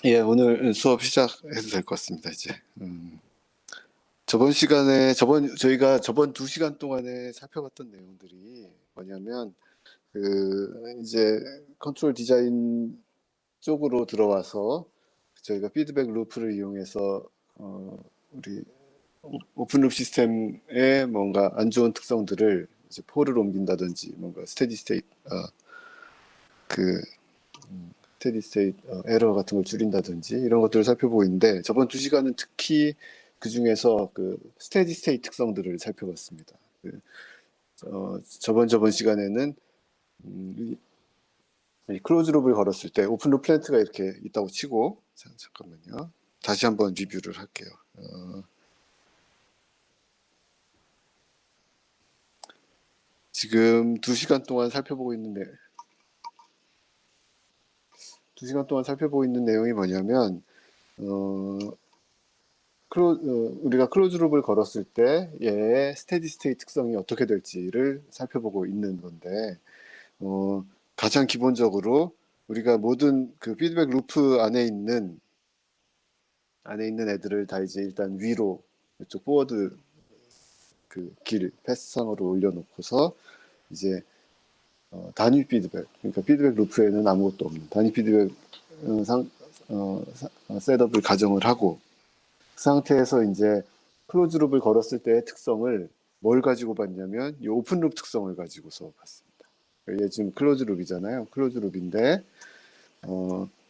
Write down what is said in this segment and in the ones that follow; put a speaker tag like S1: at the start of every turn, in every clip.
S1: 예, 오늘 수업 시작해도 될 것 같습니다, 이제. 저번 시간에, 저희가 저번 2시간 동안에 살펴봤던 내용들이 뭐냐면, 이제 컨트롤 디자인 쪽으로 들어와서 저희가 피드백 루프를 이용해서, 우리 오픈 룹 시스템의 뭔가 안 좋은 특성들을 이제 폴을 옮긴다든지, 뭔가 그, 스테디 스테이트 에러 같은 걸 줄인다든지 이런 것들을 살펴보고 있는데 저번 2시간은 특히 그 중에서 그 스테디 스테이트 특성들을 살펴봤습니다. 저번 시간에는 이 클로즈 룹을 걸었을 때 오픈 룹 플랜트가 이렇게 있다고 치고 잠깐만요. 다시 한번 리뷰를 할게요. 지금 2시간 동안 살펴보고 있는데 2시간 동안 살펴보고 있는 내용이 뭐냐면 우리가 클로즈 룹을 걸었을 때 얘의 스테디 스테이트 특성이 어떻게 될지를 살펴보고 있는 건데 가장 기본적으로 우리가 모든 그 피드백 루프 안에 있는 애들을 다 이제 일단 위로 이쪽 포워드 그 길 패스상으로 올려놓고서 이제 단위 피드백, 그러니까 피드백 루프에는 아무것도 없는 단위 피드백 셋업을 가정을 하고 그 상태에서 이제 클로즈 룹을 걸었을 때의 특성을 뭘 가지고 봤냐면 이 오픈 룹 특성을 가지고서 봤습니다. 얘 지금 클로즈 룹이잖아요. 클로즈 룹인데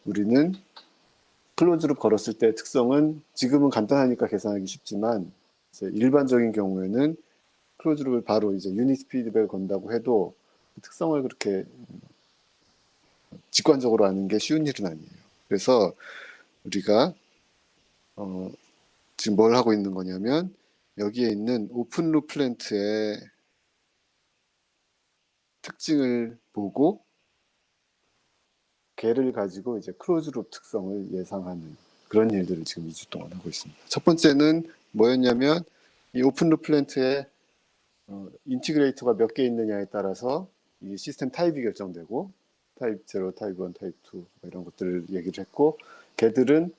S1: 우리는 클로즈 룹 걸었을 때 특성은 지금은 간단하니까 계산하기 쉽지만 이제 일반적인 경우에는 클로즈 룹을 바로 이제 유닛 피드백을 건다고 해도 그 특성을 그렇게 직관적으로 아는 게 쉬운 일은 아니에요. 그래서 우리가 지금 뭘 하고 있는 거냐면 여기에 있는 오픈 룹 플랜트의 특징을 보고 걔를 가지고 이제 클로즈 룹 특성을 예상하는 그런 일들을 지금 2주 동안 하고 있습니다. 첫 번째는 뭐였냐면 이 오픈 룹 플랜트에 인티그레이터가 몇 개 있느냐에 따라서 이 시스템 타입이 결정되고 타입 0, 타입 1, 타입 2 이런 것들을 얘기를 했고 걔들은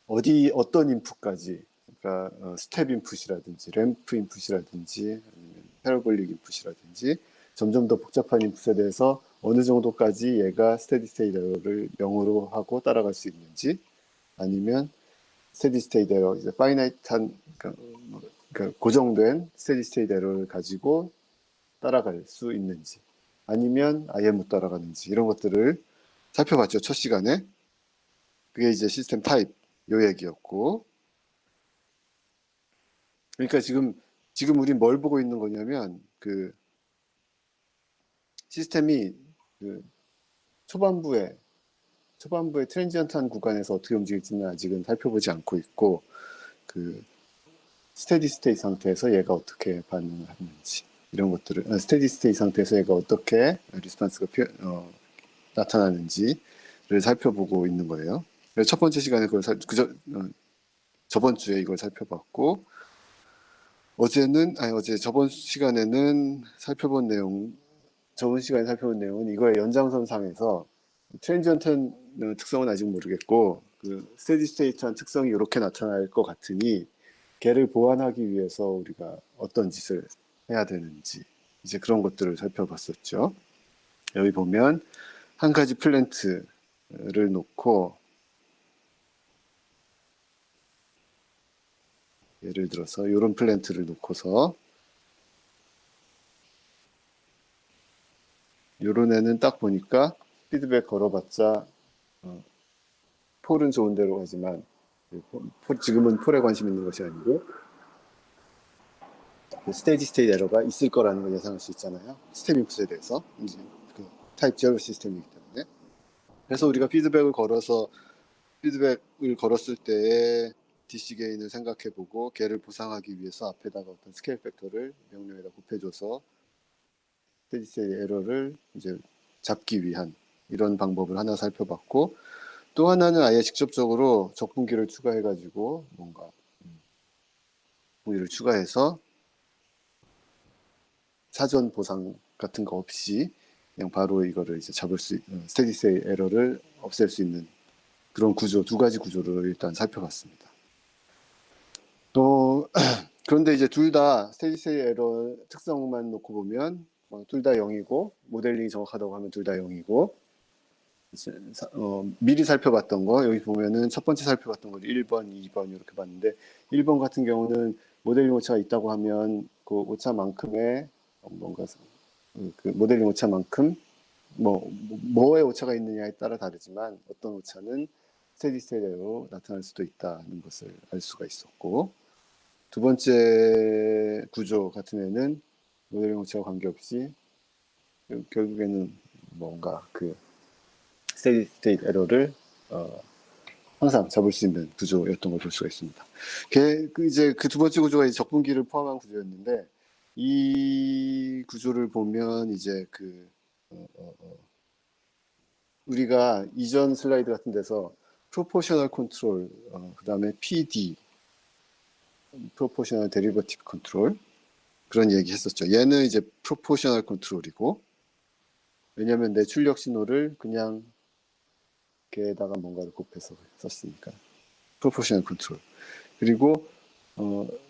S1: 어떤 인풋까지 그러니까 스텝 인풋이라든지 램프 인풋이라든지 아니면 패러볼릭 인풋이라든지 점점 더 복잡한 인풋에 대해서 어느 정도까지 얘가 스테디 스테이트 에러를 0으로 하고 따라갈 수 있는지 아니면 스테디 스테이트 에러 이제 파이나이트한 그러니까 고정된 스테디 스테이트 에러를 가지고 따라갈 수 있는지 아니면 아예 못 따라가는지 이런 것들을 살펴봤죠. 첫 시간에. 그게 이제 시스템 타입 요 얘기였고 그러니까 지금 우린 뭘 보고 있는 거냐면 그 시스템이 그 초반부에 트랜지언트한 구간에서 어떻게 움직일지는 아직은 살펴보지 않고 있고 그 스테디 스테이트 상태에서 얘가 어떻게 반응을 하는지 이런 것들을 스테디 스테이트 상태에서 얘가 어떻게 리스폰스가 나타나는지를 살펴보고 있는 거예요. 그래서 첫 번째 시간에 그걸 저번 주에 이걸 살펴봤고 저번 시간에는 저번 시간에 살펴본 내용은 이거의 연장선상에서 트랜지언트 특성은 아직 모르겠고 그 스테디 스테이트한 특성이 이렇게 나타날 것 같으니 걔를 보완하기 위해서 우리가 어떤 짓을 해야 되는지 이제 그런 것들을 살펴봤었죠. 여기 보면 한 가지 플랜트를 놓고 예를 들어서 이런 플랜트를 놓고서 요런 애는 딱 보니까 피드백 걸어봤자 폴은 좋은 대로 가지만 지금은 폴에 관심 있는 것이 아니고 스테디 스테이트 에러가 있을 거라는 걸 예상할 수 있잖아요. 스텝 인풋에 대해서 이제 그 타입 제로 시스템이기 때문에 그래서 우리가 피드백을 걸었을 때의 DC 게인을 생각해보고 걔를 보상하기 위해서 앞에다가 어떤 스케일 팩터를 명령에다 곱해줘서 스테디 스테이트 에러를 이제 잡기 위한 이런 방법을 하나 살펴봤고 또 하나는 아예 직접적으로 적분기를 추가해가지고 뭔가 분기를 추가해서 사전 보상 같은 거 없이 그냥 바로 이거를 이제 스테디 스테이트 에러를 없앨 수 있는 그런 구조, 두 가지 구조를 일단 살펴봤습니다. 또 그런데 이제 둘 다 스테디 스테이트 에러 특성만 놓고 보면 둘 다 0이고 모델링이 정확하다고 하면 둘 다 0이고 미리 살펴봤던 거 여기 보면은 첫 번째 살펴봤던 거 1번, 2번 이렇게 봤는데 1번 같은 경우는 모델링 오차가 있다고 하면 그 오차만큼의 뭔가 그 모델링 오차만큼 뭐에 오차가 있느냐에 따라 다르지만 어떤 오차는 스테디 스테이트로 나타날 수도 있다는 것을 알 수가 있었고 두 번째 구조 같은 애는 모델링 오차와 관계없이 결국에는 뭔가 그 스테디 스테이트 에러를 항상 잡을 수 있는 구조였던 걸 볼 수가 있습니다. 이제 그 두 번째 구조가 이제 적분기를 포함한 구조였는데 이 구조를 보면 이제 우리가 이전 슬라이드 같은 데서 프로포셔널 컨트롤, 그 다음에 PD, 프로포셔널 데리버티브 컨트롤 그런 얘기 했었죠. 얘는 이제 프로포셔널 컨트롤이고 왜냐하면 내 출력 신호를 그냥 걔에다가 뭔가를 곱해서 썼으니까 프로포셔널 컨트롤. 그리고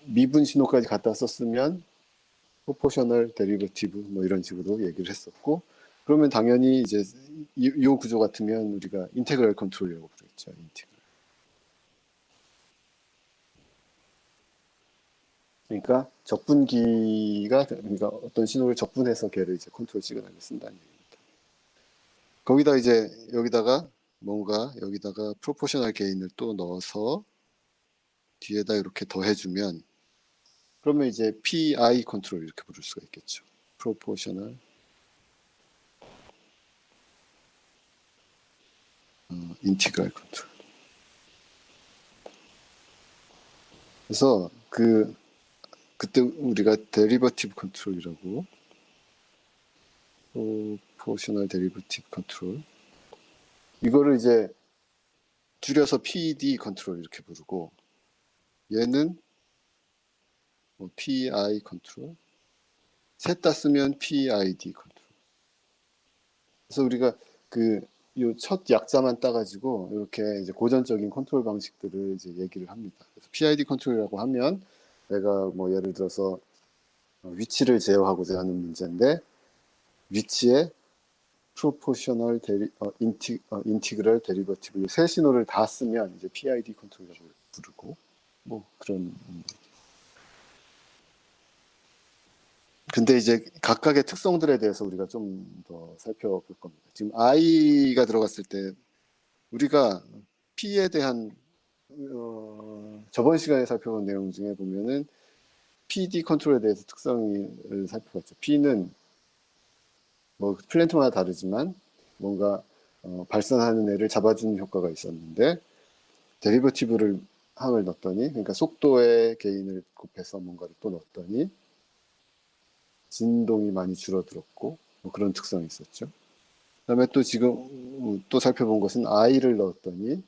S1: 미분 신호까지 갖다 썼으면 프로포셔널 데리버티브 뭐 이런 식으로 얘기를 했었고 그러면 당연히 이제 이 구조 같으면 우리가 인테그럴 컨트롤이라고 부르겠죠. 인테그럴. 그러니까 적분기가 그러니까 어떤 신호를 적분해서 걔를 이제 컨트롤 시그널을 쓴다는 얘기입니다. 거기다 이제 여기다가 뭔가 여기다가 프로포셔널 게인을 또 넣어서 뒤에다 이렇게 더해주면 그러면 이제 PI 컨트롤 이렇게 부를 수가 있겠죠. 프로포셔널 인티그랄 컨트롤. 그래서 그때 우리가 데리버티브 컨트롤이라고 프로포셔널 데리버티브 컨트롤 이거를 이제 줄여서 PD 컨트롤 이렇게 부르고 얘는 PI 컨트롤 셋 다 쓰면 PID 컨트롤. 그래서 우리가 요 첫 약자만 따가지고 이렇게 이제 고전적인 컨트롤 방식들을 이제 얘기를 합니다. 그래서 PID 컨트롤이라고 하면 내가 뭐 예를 들어서 위치를 제어하고자 하는 문제인데 위치에 프로포셔널 인티그럴 데리버티브 세 신호를 다 쓰면 이제 PID 컨트롤이라고 부르고 뭐 그런 근데 이제 각각의 특성들에 대해서 우리가 좀 더 살펴볼 겁니다. 지금 I가 들어갔을 때 우리가 P에 대한 저번 시간에 살펴본 내용 중에 보면은 PD 컨트롤에 대해서 특성을 살펴봤죠. P는 뭐 플랜트마다 다르지만 뭔가 발산하는 애를 잡아주는 효과가 있었는데 데리버티브를 항을 넣었더니 그러니까 속도의 개인을 곱해서 뭔가를 또 넣었더니 진동이 많이 줄어들었고 뭐 그런 특성이 있었죠. 그다음에 또 지금 또 살펴본 것은 I를 넣었더니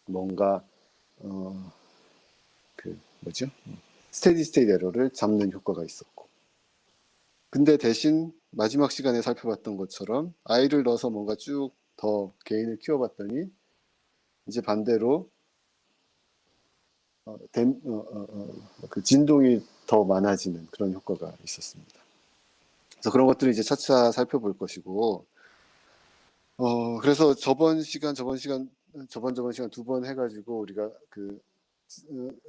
S1: 뭔가 뭐죠? 스테디 스테이트 에러를 잡는 효과가 있었고 근데 대신 마지막 시간에 살펴봤던 것처럼 I를 넣어서 뭔가 쭉 더 게인을 키워봤더니 이제 반대로 그 진동이 더 많아지는 그런 효과가 있었습니다. 그래서 그런 것들을 이제 차차 살펴볼 것이고 그래서 저번 시간 두 번 해가지고 우리가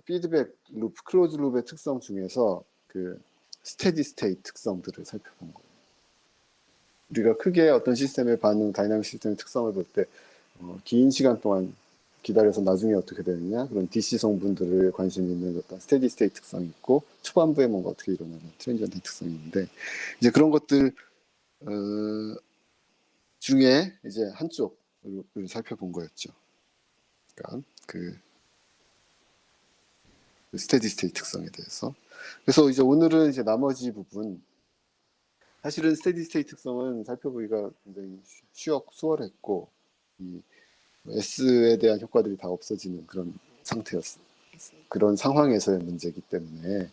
S1: 피드백 루프, 클로즈 룹의 특성 중에서 스테디 스테이트 특성들을 살펴본 거예요. 우리가 크게 어떤 시스템의 반응, 다이나믹 시스템의 특성을 볼 때 긴 시간 동안 기다려서 나중에 어떻게 되느냐 그런 DC 성분들을 관심 있는 어떤 스테디 스테이트 특성이 있고 초반부에 뭔가 어떻게 일어나는 트랜지언트 특성이 있는데 이제 그런 것들 중에 이제 한쪽을 살펴본 거였죠. 그러니까 스테디 스테이트 특성에 대해서. 그래서 이제 오늘은 이제 나머지 부분 사실은 스테디 스테이트 특성은 살펴보기가 굉장히 수월했고 이 S에 대한 효과들이 다 없어지는 그런 상태였어요. 그런 상황에서의 문제이기 때문에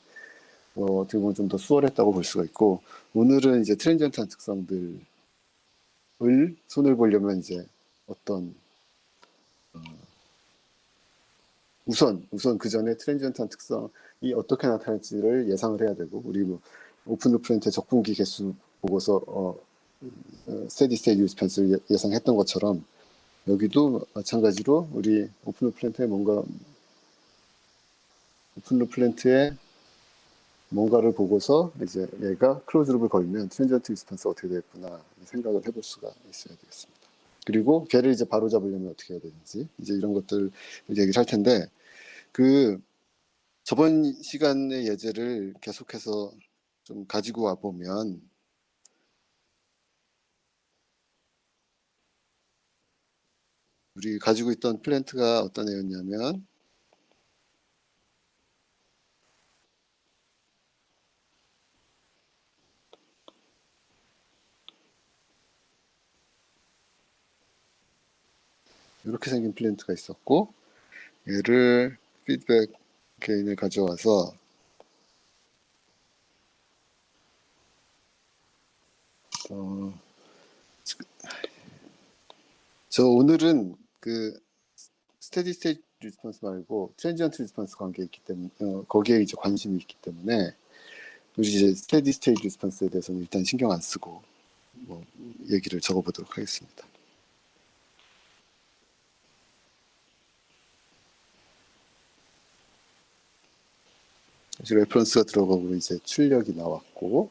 S1: 어떻게 보면 좀 더 수월했다고 볼 수가 있고 오늘은 이제 트랜지언트한 특성들을 손을 보려면 이제 어떤 우선 그 전에 트랜지언트한 특성이 어떻게 나타날지를 예상을 해야 되고, 우리 뭐 오픈 루프렌트의 적분기 개수 보고서 스테디 스테이트 리스폰스를 예상했던 것처럼 여기도 마찬가지로 우리 오픈 루프렌트에 뭔가를 보고서 이제 얘가 클로즈 룹을 걸면 트랜지언트 리스폰스가 어떻게 되겠구나 생각을 해볼 수가 있어야 되겠습니다. 그리고 걔를 이제 바로 잡으려면 어떻게 해야 되는지 이제 이런 것들 얘기를 할 텐데, 그 저번 시간의 예제를 계속해서 좀 가지고 와 보면 우리 가지고 있던 플랜트가 어떤 애였냐면, 이렇게 생긴 플랜트가 있었고, 얘를 피드백 게인을 가져와서 저 오늘은 그 스테디 스테이트 리스폰스 말고 트랜지언트 리스폰스 관계에 있기 때문에 거기에 이제 관심이 있기 때문에 우리 이제 스테디 스테이트 리스폰스에 대해서는 일단 신경 안 쓰고 뭐 얘기를 적어보도록 하겠습니다. 이제 레퍼런스가 들어가고 이제 출력이 나왔고,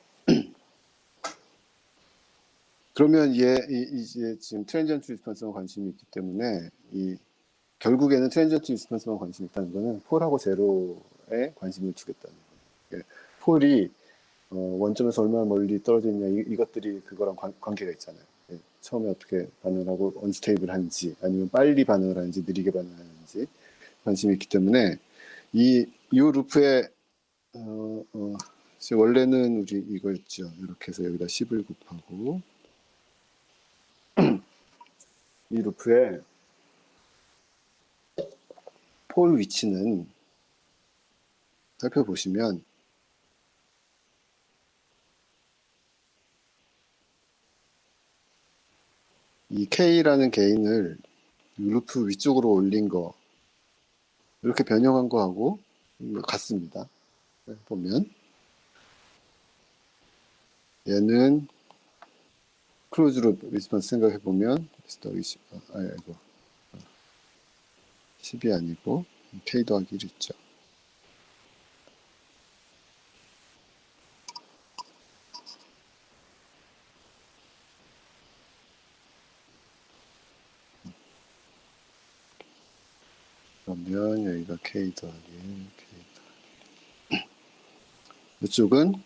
S1: 그러면 이제 지금 트랜지언트 리스폰스만 관심이 있기 때문에 결국에는 트랜지언트 리스폰스만 관심이 있다는 거는 폴하고 제로에 관심을 두겠다는 거예요. 폴이 원점에서 얼마나 멀리 떨어져 있냐 이것들이 그거랑 관계가 있잖아요. 처음에 어떻게 반응을 하고 언스테이블한지 아니면 빨리 반응을 하는지 느리게 반응하는지 관심이 있기 때문에 이 루프에 원래는 우리 이거였죠. 이렇게 해서 여기다 10을 곱하고 이 루프의 폴 위치는 살펴보시면 이 K라는 개인을 루프 위쪽으로 올린 거 이렇게 변형한 거하고 같습니다. 보면 얘는 클로즈 룹 리스폰스 생각해보면 이거 10이 아니고 K 더하기 1 있죠. 그러면 여기가 K 더하기 1, K 더하기 1. 이쪽은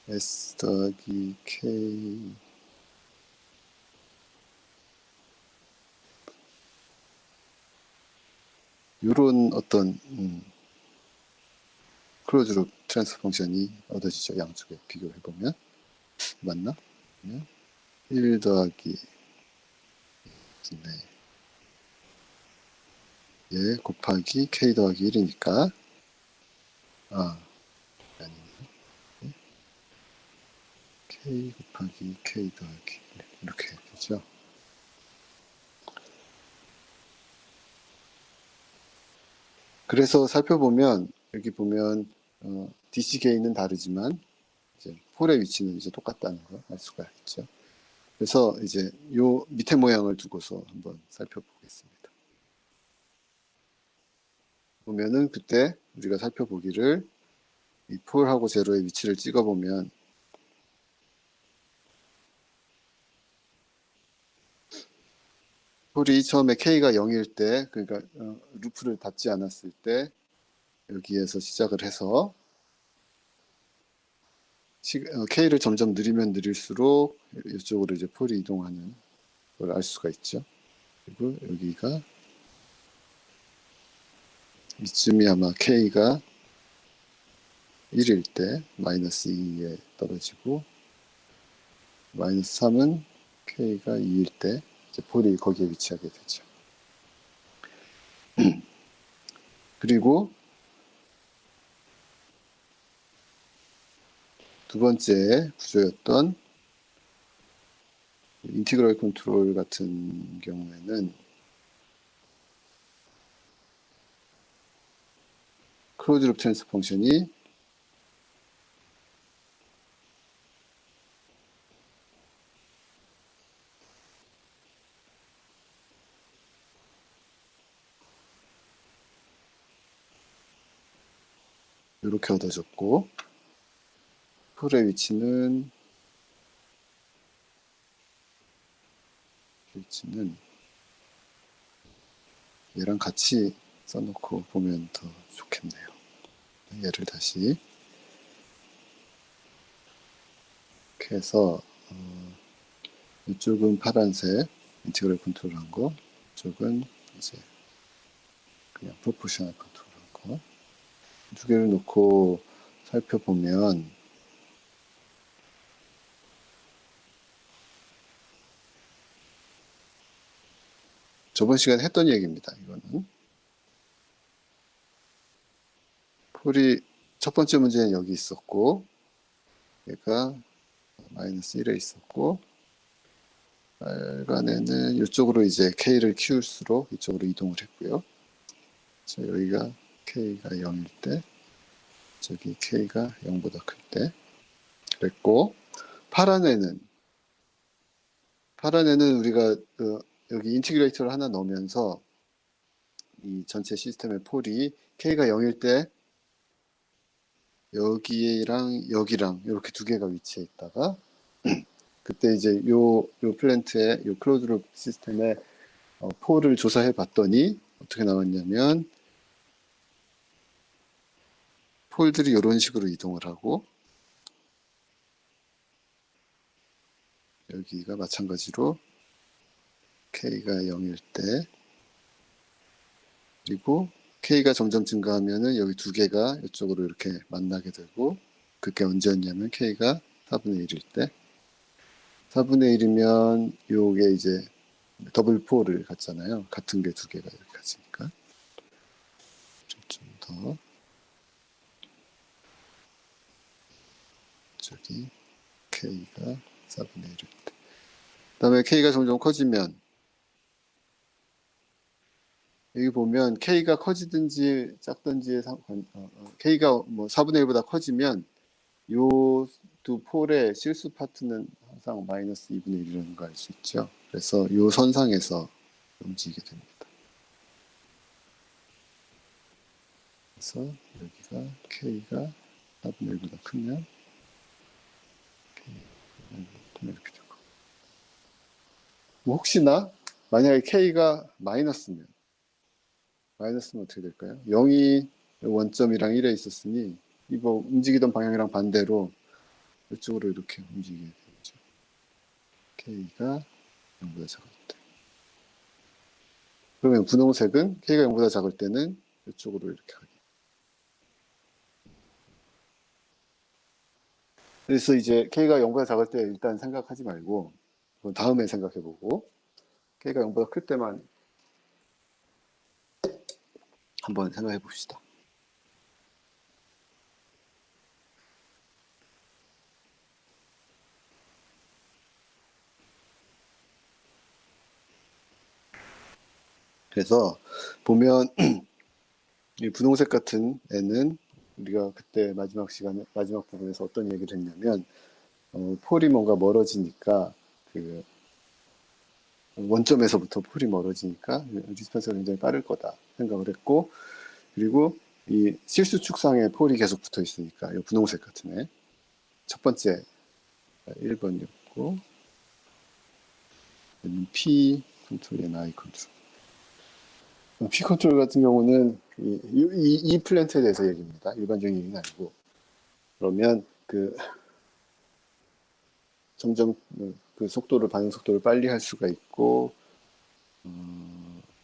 S1: S 더하기 K 이런 어떤 클로즈 룹 트랜스퍼 펑션이 얻어지죠. 양쪽에 비교해보면. 맞나? 1 더하기 예, 곱하기 K 더하기 1이니까 아니네. K 곱하기 K 더하기 1 이렇게 되죠. 그래서 살펴보면 여기 보면 DC 개인은 다르지만 이제 폴의 위치는 이제 똑같다는 걸 알 수가 있죠. 그래서 이제 요 밑에 모양을 두고서 한번 살펴보겠습니다. 보면은 그때 우리가 살펴보기를 이 폴하고 제로의 위치를 찍어보면 폴이 처음에 K가 0일 때, 그러니까 루프를 닫지 않았을 때 여기에서 시작을 해서 K를 점점 느리면 느릴수록 이쪽으로 이제 폴이 이동하는 걸 알 수가 있죠. 그리고 여기가 이쯤이 아마 K가 1일 때 마이너스 2에 떨어지고 마이너스 3은 K가 2일 때 이제 폴이 거기에 위치하게 되죠. 그리고 두 번째 구조였던 인티그럴 컨트롤 같은 경우에는 클로즈 룹 트랜스퍼 펑션이 이렇게 얻어졌고, 폴의 위치는 얘랑 같이 써놓고 보면 더 좋겠네요. 얘를 다시 이렇게 해서 이쪽은 파란색 인티그럴 컨트롤한 거, 이쪽은 이제 그냥 프로포셔널 컨트롤한 거. 두 개를 놓고 살펴보면 저번 시간에 했던 얘기입니다. 이거는 폴이 첫 번째 문제는 여기 있었고, 얘가 마이너스 1에 있었고, 빨간에는 이쪽으로 이제 K를 키울수록 이쪽으로 이동을 했고요. 자, 여기가 K가 0일 때, 저기 K가 0보다 클 때 그랬고, 파란에는 우리가 여기 인티그레이터를 하나 넣으면서 이 전체 시스템의 폴이 K가 0일 때 여기랑 여기랑 이렇게 두 개가 위치해 있다가 그때 이제 요 플랜트의 요 클로즈 룹 시스템의 폴을 조사해 봤더니 어떻게 나왔냐면 폴들이 이런 식으로 이동을 하고 여기가 마찬가지로 K가 0일 때 그리고 K가 점점 증가하면은 여기 두 개가 이쪽으로 이렇게 만나게 되고 그게 언제였냐면 K가 4분의 1일 때 4분의 1이면 요게 이제 더블 폴을 갖잖아요. 같은 게 두 개가 이렇게 같으니까 좀 더 저기 K가 4분의 1일 때 그 다음에 K가 점점 커지면 여기 보면 K가 커지든지 작든지의 K가 뭐 4분의 1보다 커지면 요 두 폴의 실수 파트는 항상 마이너스 2분의 1이라는 거 알 수 있죠. 그래서 요 선상에서 움직이게 됩니다. 그래서 여기가 K가 4분의 1보다 크면 이렇게 되고 뭐 혹시나 만약에 K가 마이너스면 어떻게 될까요? 0이 원점이랑 1에 있었으니 이거 움직이던 방향이랑 반대로 이쪽으로 이렇게 움직이게 되죠. K가 0보다 작을 때. 그러면 분홍색은 K가 0보다 작을 때는 이쪽으로 이렇게 하게. 그래서 이제 K가 0보다 작을 때 일단 생각하지 말고 그건 다음에 생각해보고 K가 0보다 클 때만 한번 생각해 봅시다. 그래서 보면 이 분홍색 같은 애는 우리가 그때 마지막 부분에서 어떤 얘기를 했냐면 폴이 뭔가 멀어지니까 그 원점에서부터 폴이 멀어지니까 디스펜서가 굉장히 빠를 거다 생각을 했고 그리고 이 실수 축상에 폴이 계속 붙어 있으니까 이 분홍색 같은 애 첫 번째 1번이었고 P 컨트롤, I 컨트롤. P 컨트롤 같은 경우는 이 플랜트에 대해서 얘기입니다. 일반적인 얘기는 아니고 그러면 그 점점 그 반응 속도를 빨리 할 수가 있고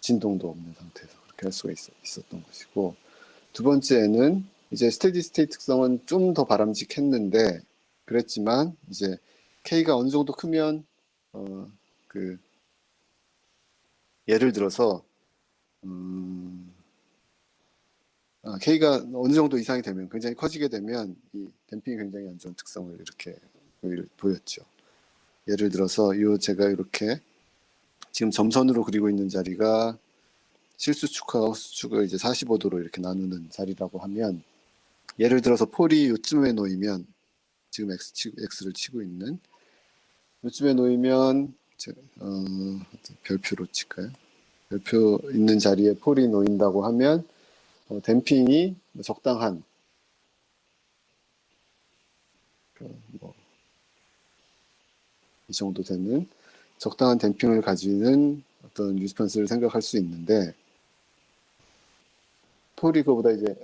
S1: 진동도 없는 상태에서 그렇게 할 수가 있었던 것이고 두 번째는 이제 스테디 스테이트 특성은 좀 더 바람직했는데 그랬지만 이제 K가 어느 정도 크면 그 예를 들어서 K가 어느 정도 이상이 되면 굉장히 커지게 되면 이 댐핑이 굉장히 안 좋은 특성을 이렇게 보였죠. 예를 들어서 제가 이렇게 지금 점선으로 그리고 있는 자리가 실수축하고 허수축을 이제 45도로 이렇게 나누는 자리라고 하면, 예를 들어서 폴이 요쯤에 놓이면, 지금 X를 치고 있는 요쯤에 놓이면 별표로 칠까요? 별표 있는 자리에 폴이 놓인다고 하면 댐핑이 적당한 이 정도 되는 적당한 댐핑을 가지는 어떤 리스폰스를 생각할 수 있는데, 폴이 그거보다 이제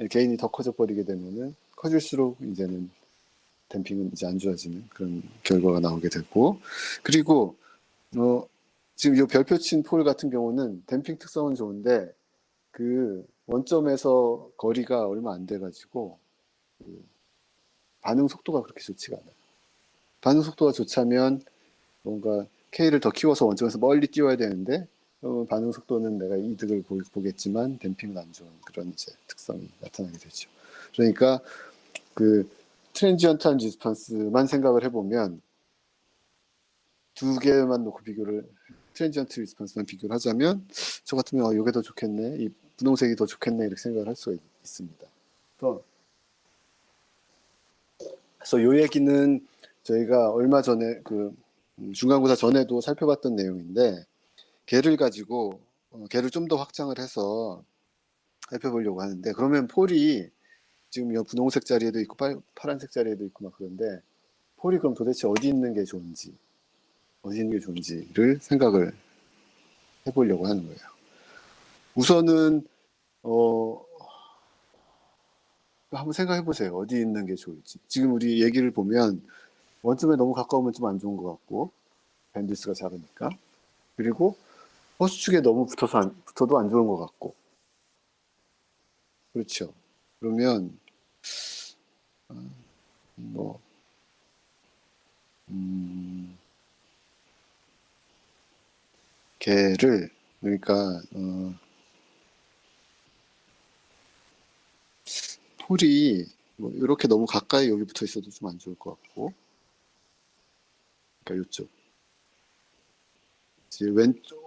S1: 게인이 더 커져 버리게 되면은 커질수록 이제는 댐핑은 이제 안 좋아지는 그런 결과가 나오게 되고, 그리고 지금 이 별표 친 폴 같은 경우는 댐핑 특성은 좋은데 그 원점에서 거리가 얼마 안 돼가지고 그 반응 속도가 그렇게 좋지가 않아요. 반응 속도가 좋자면 뭔가 K를 더 키워서 원점에서 멀리 띄워야 되는데 반응 속도는 내가 이득을 보겠지만 댐핑은 안 좋은 그런 이제 특성이 나타나게 되죠. 그러니까 그 트랜지언트한 리스폰스만 생각을 해보면 두 개만 놓고 트랜지언트 리스폰스만 비교를 하자면 저 같으면 이게 더 좋겠네, 이 분홍색이 더 좋겠네 이렇게 생각을 할 수가 있습니다. 그래서 이 얘기는 저희가 얼마 전에 중간고사 전에도 살펴봤던 내용인데, 걔를 가지고 걔를 좀 더 확장을 해서 살펴보려고 하는데, 그러면 폴이 지금 이 분홍색 자리에도 있고 파란색 자리에도 있고 막 그런데, 폴이 그럼 도대체 어디 있는 게 좋은지를 생각을 해보려고 하는 거예요. 우선은 한번 생각해 보세요. 어디 있는 게 좋을지. 지금 우리 얘기를 보면 원점에 너무 가까우면 좀 안 좋은 것 같고, 밴드위스가 작으니까. 그리고 허수축에 너무 붙어도 안 좋은 것 같고. 그렇죠. 그러면 뭐 걔를, 그러니까 폴이 뭐 이렇게 너무 가까이 여기 붙어 있어도 좀 안 좋을 것 같고, 그러니까 이쪽.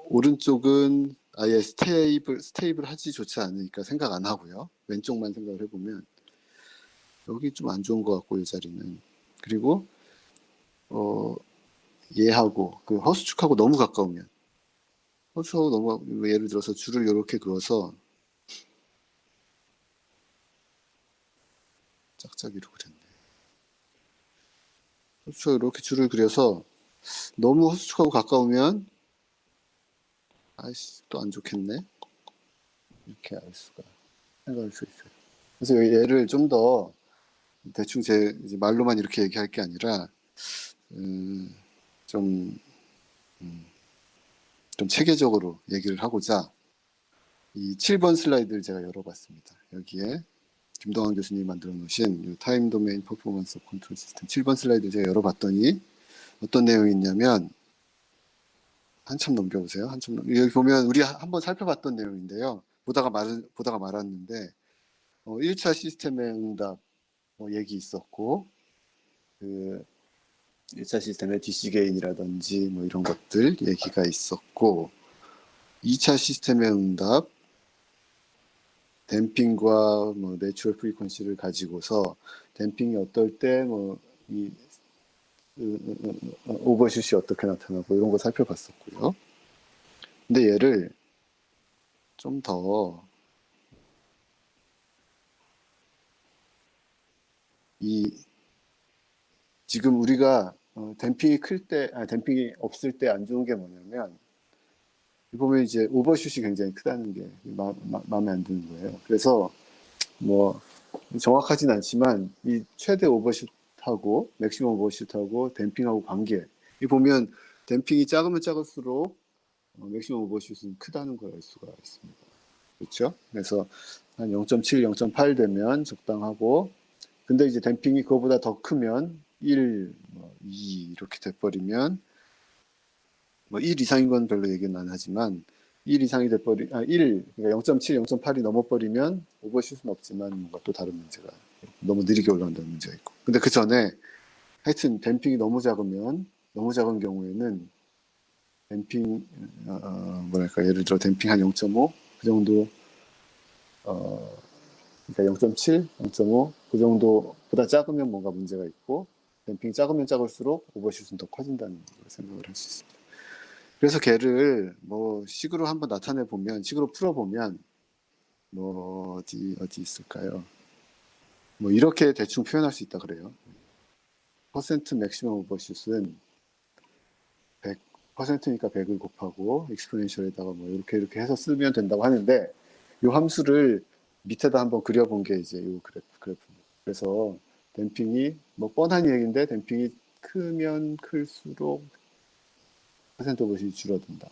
S1: 오른쪽은 아예 스테이블 하지조차 않으니까 생각 안 하고요. 왼쪽만 생각을 해보면 여기 좀 안 좋은 것 같고, 이 자리는. 그리고 얘하고 그 허수축하고 너무 가까우면, 예를 들어서 줄을 이렇게 그어서 짝짝이로 그렸네. 허수축하고 이렇게 줄을 그려서 너무 허수축하고 가까우면 아이씨 또 안 좋겠네 이렇게 생각할 수 있어요. 그래서 얘를 좀 더 대충 제 이제 말로만 이렇게 얘기할 게 아니라 좀 체계적으로 얘기를 하고자 이 7번 슬라이드를 제가 열어봤습니다. 여기에 김동환 교수님이 만들어 놓으신 타임 도메인 퍼포먼스 컨트롤 시스템 7번 슬라이드 제가 열어봤더니 어떤 내용이 있냐면, 한참 넘겨보세요. 여기 보면 우리 한번 살펴봤던 내용인데요. 보다가 말았는데 1차 시스템의 응답 얘기 있었고, 그 1차 시스템의 DC 게인이라든지 뭐 이런 것들 얘기가 있었고, 2차 시스템의 응답 댐핑과 뭐 내추럴 프리퀀시를 가지고서 댐핑이 어떨 때 이 오버슛이 어떻게 나타나고 이런 거 살펴봤었고요. 근데 얘를 좀 더 지금 우리가 댐핑이 댐핑이 없을 때 안 좋은 게 뭐냐면, 보면 이제 오버슛이 굉장히 크다는 게 마음에 안 드는 거예요. 그래서 뭐 정확하진 않지만 이 최대 오버슛하고 맥시멈 오버슛하고 댐핑하고 관계, 이 보면 댐핑이 작으면 작을수록 맥시멈 오버슛은 크다는 걸 알 수가 있습니다. 그렇죠? 그래서 한 0.7, 0.8 되면 적당하고, 근데 이제 댐핑이 그거보다 더 크면 1, 2 이렇게 돼버리면, 뭐 1 이상인 건 별로 얘기는 안 하지만 1 이상이 그러니까 0.7, 0.8이 넘어버리면 오버슛은 없지만 뭔가 또 다른 문제가, 너무 느리게 올라간다는 문제가 있고. 근데 그 전에 하여튼 댐핑이 너무 작으면 너무 작은 경우에는 댐핑, 뭐랄까, 예를 들어 댐핑 한 0.5? 그 정도, 그러니까 0.7, 0.5, 그 정도보다 작으면 뭔가 문제가 있고, 댐핑이 작으면 작을수록 오버슛은 더 커진다는 걸 생각을 할 수 있습니다. 그래서 걔를 뭐 식으로 한번 나타내 보면, 식으로 풀어 보면, 뭐 어디 있을까요? 뭐 이렇게 대충 표현할 수 있다 그래요. 퍼센트 맥시멈 오버슛은 100%니까 100을 곱하고 익스포넨셜에다가 뭐 이렇게 해서 쓰면 된다고 하는데, 이 함수를 밑에다 한번 그려본 게 이제 이 그래프입니다. 그래서 댐핑이 뭐 뻔한 얘기인데, 댐핑이 크면 클수록 퍼센트 오버슛이 줄어든다.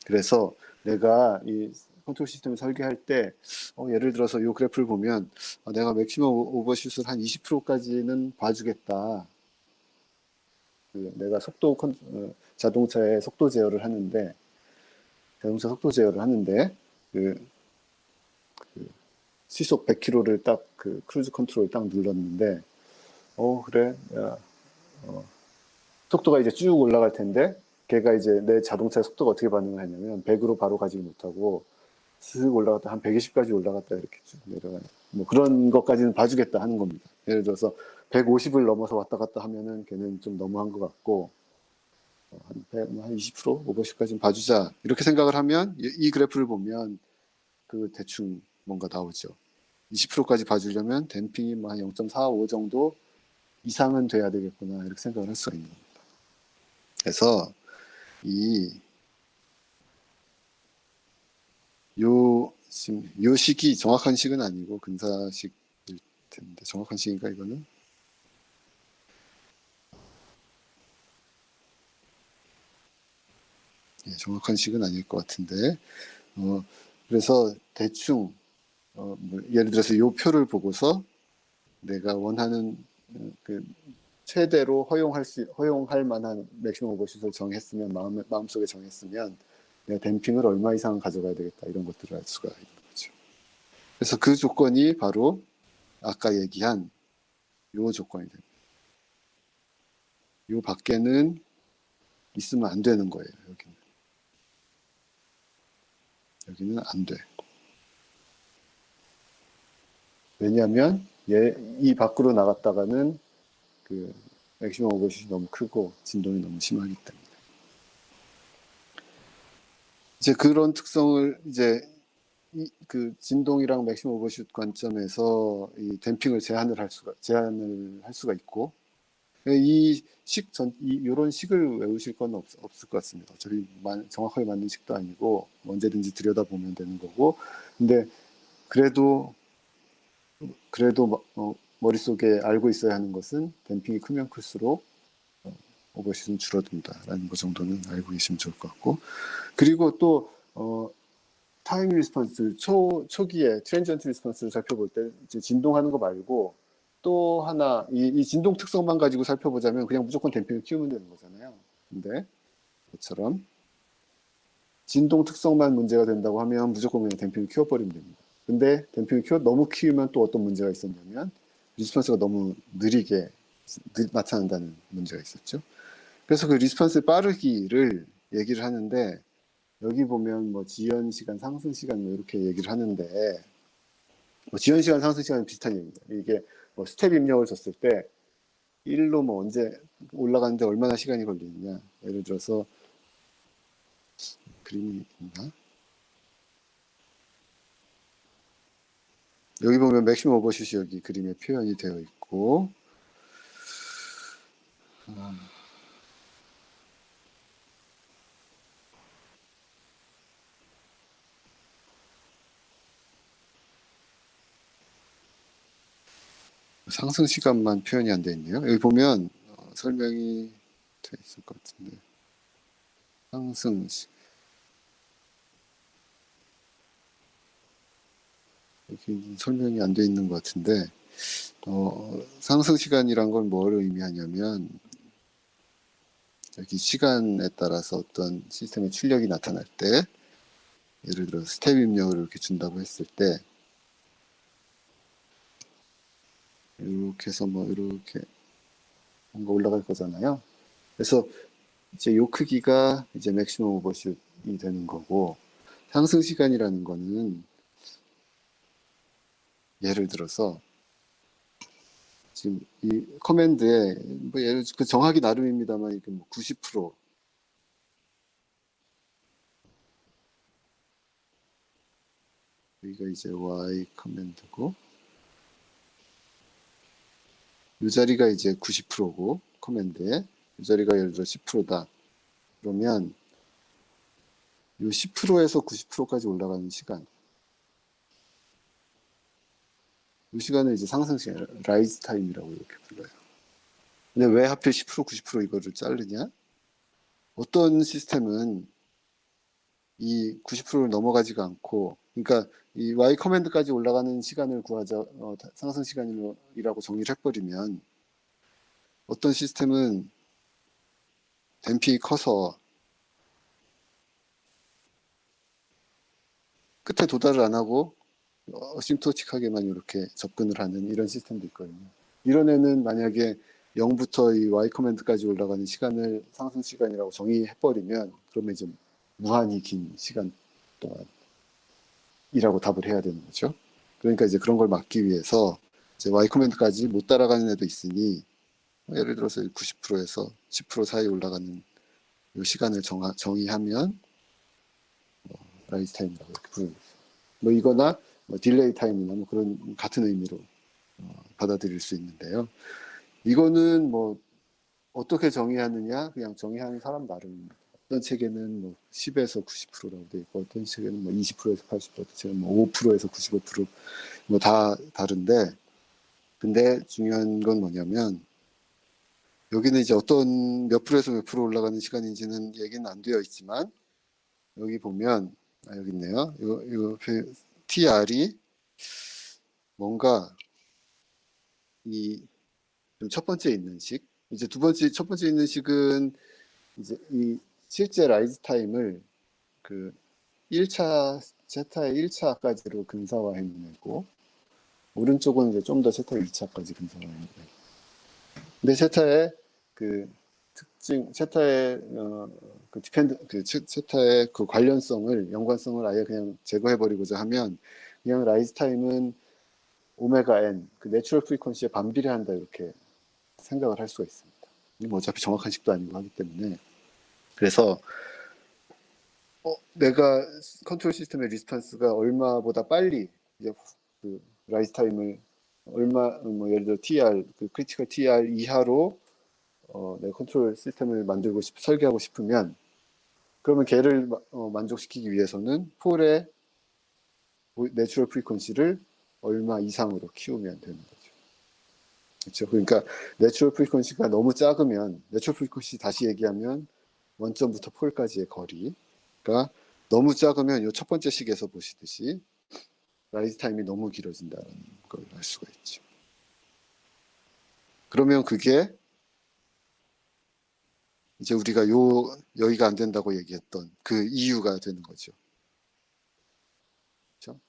S1: 그래서 내가 이 컨트롤 시스템을 설계할 때, 예를 들어서 이 그래프를 보면, 내가 맥시멈 오버슛을 한 20%까지는 봐주겠다. 내가 자동차의 속도 제어를 하는데, 그 시속 100km를 딱 크루즈 컨트롤 딱 눌렀는데, 그래, 야, 속도가 이제 쭉 올라갈 텐데, 걔가 이제 내 자동차의 속도가 어떻게 반응을 하냐면 100으로 바로 가지 못하고 슥 올라갔다 한 120까지 올라갔다 이렇게 쭉 내려가는, 뭐 그런 것까지는 봐주겠다 하는 겁니다. 예를 들어서 150을 넘어서 왔다 갔다 하면은 걔는 좀 너무한 것 같고, 한 20% 오버슛까지는 봐주자 이렇게 생각을 하면, 이 그래프를 보면 대충 뭔가 나오죠. 20%까지 봐주려면 댐핑이 뭐 한 0.45 정도 이상은 돼야 되겠구나 이렇게 생각을 할 수가 있는 겁니다. 그래서 지금 요 식이 정확한 식은 아니고 근사식일 텐데, 정확한 식인가 이거는? 정확한 식은 아닐 것 같은데, 그래서 대충 뭐 예를 들어서 요 표를 보고서 내가 원하는 그 최대로 허용할 만한 맥시멈 오버슛을 정했으면, 마음속에 정했으면 내가 댐핑을 얼마 이상 가져가야 되겠다 이런 것들을 알 수가 있는 거죠. 그래서 그 조건이 바로 아까 얘기한 요 조건이 됩니다. 요 밖에는 있으면 안 되는 거예요. 여기는 안 돼. 왜냐하면 이 밖으로 나갔다가는 맥시멈 오버슛이 너무 크고 진동이 너무 심하기 때문에. 이제 그런 특성을 이제 진동이랑 맥시멈 오버슛 관점에서 이 댐핑을 제한을 할 수가 있고, 이런 식을 외우실 건 없을 것 같습니다. 어차피 정확하게 맞는 식도 아니고 언제든지 들여다보면 되는 거고, 근데 그래도 머릿속에 알고 있어야 하는 것은 댐핑이 크면 클수록 오버슛은 줄어든다라는 것 정도는 알고 계시면 좋을 것 같고, 그리고 또 타임 리스폰스, 초기에 트랜지언트 리스폰스를 살펴볼 때 이제 진동하는 거 말고 또 하나, 이 진동 특성만 가지고 살펴보자면 그냥 무조건 댐핑을 키우면 되는 거잖아요. 근데 이처럼 진동 특성만 문제가 된다고 하면 무조건 그냥 댐핑을 키워버리면 됩니다. 근데 댐핑을 너무 키우면 또 어떤 문제가 있었냐면 리스폰스가 너무 느리게 나타난다는 문제가 있었죠. 그래서 그 리스폰스 빠르기를 얘기를 하는데, 여기 보면 뭐 지연 시간, 상승 시간 뭐 이렇게 얘기를 하는데, 뭐 지연 시간, 상승 시간은 비슷한 얘기입니다. 이게 뭐 스텝 입력을 줬을 때 1로 뭐 언제 올라가는데 얼마나 시간이 걸리느냐. 예를 들어서 그림이 있나? 여기 보면 맥시멈 오버슛이 여기 그림에 표현이 되어 있고, 상승 시간만 표현이 안 되어 있네요. 여기 보면 설명이 되어 있을 것 같은데, 상승 여기 설명이 안 되어 있는 것 같은데, 상승 시간이란 건 뭘 의미하냐면, 여기 시간에 따라서 어떤 시스템의 출력이 나타날 때, 예를 들어 스텝 입력을 이렇게 준다고 했을 때, 이렇게 해서 뭐 이렇게 뭔가 올라갈 거잖아요. 그래서 이제 요 크기가 이제 맥시멈 오버슛이 되는 거고, 상승 시간이라는 거는 예를 들어서 지금 이 커맨드에 뭐 예를 그 정하기 나름입니다만 이게 뭐 90% 여기가 이제 Y 커맨드고 이 자리가 이제 90%고 커맨드에 이 자리가 예를 들어 10%다. 그러면 이 10%에서 90%까지 올라가는 시간, 이 시간을 이제 상승 시간, 라이즈 타임이라고 이렇게 불러요. 근데 왜 하필 10% 90% 이거를 자르냐? 어떤 시스템은 이 90%를 넘어가지가 않고, 그러니까 이 Y 커맨드까지 올라가는 시간을 구하자, 상승 시간이라고 정의를 해버리면, 어떤 시스템은 댐핑이 커서 끝에 도달을 안 하고 어심토틱하게만 이렇게 접근을 하는 이런 시스템도 있거든요. 이런 애는 만약에 0부터 이 Y 커맨드까지 올라가는 시간을 상승 시간이라고 정의해버리면, 그러면 이제 무한히 긴 시간 동안이라고 답을 해야 되는 거죠. 그러니까 이제 그런 걸 막기 위해서 이제 Y 커맨드까지 못 따라가는 애도 있으니, 예를 들어서 90%에서 10% 사이 올라가는 이 시간을 정의하면 라이즈 타임이라고 이렇게 부르는 거죠. 뭐 이거나 뭐 딜레이 타임이나 뭐 그런 같은 의미로 받아들일 수 있는데요. 이거는 뭐 어떻게 정의하느냐, 그냥 정의하는 사람 나름입니다. 어떤 책에는 뭐 10에서 90%라고 돼 있고, 어떤 책에는 뭐 20%에서 80%, 어떤 책에는 뭐 5%에서 95%뭐 다 다른데, 근데 중요한 건 뭐냐면 여기는 이제 어떤 몇 프로에서 몇 프로 올라가는 시간인지는 얘기는 안 되어 있지만, 여기 보면 여기 있네요. 요 TR이 뭔가 이 첫 번째 있는 식, 이제 첫 번째 있는 식은 이제 이 실제 라이즈 타임을 그 1차 제타의 1차까지로 근사화해내고, 오른쪽은 이제 좀 더 제타의 2차까지 근사화해내고, 근데 제타의 그 특징, 제타의 그 디펜드 그 제타의 그 관련성을, 연관성을 아예 그냥 제거해버리고자 하면 그냥 라이즈 타임은 오메가 n 그 내추럴 프리퀀시에 반비례한다 이렇게 생각을 할 수가 있습니다. 뭐 어차피 정확한 식도 아니고 하기 때문에. 그래서 내가 컨트롤 시스템의 리스판스가 얼마보다 빨리 이제 그 라이즈 타임을 얼마 뭐 예를 들어 TR 그 크리티컬 TR 이하로 내 컨트롤 시스템을 설계하고 싶으면, 그러면 걔를 만족시키기 위해서는 폴의 내추럴 프리퀀시를 얼마 이상으로 키우면 되는 거죠. 그렇죠. 그러니까 내추럴 프리퀀시가 너무 작으면, 내추럴 프리퀀시 다시 얘기하면 원점부터 폴까지의 거리가 너무 작으면 이 첫 번째 식에서 보시듯이 라이즈 타임이 너무 길어진다는 걸 알 수가 있죠. 그러면 그게 이제 우리가 여기가 안 된다고 얘기했던 그 이유가 되는 거죠. 그렇죠?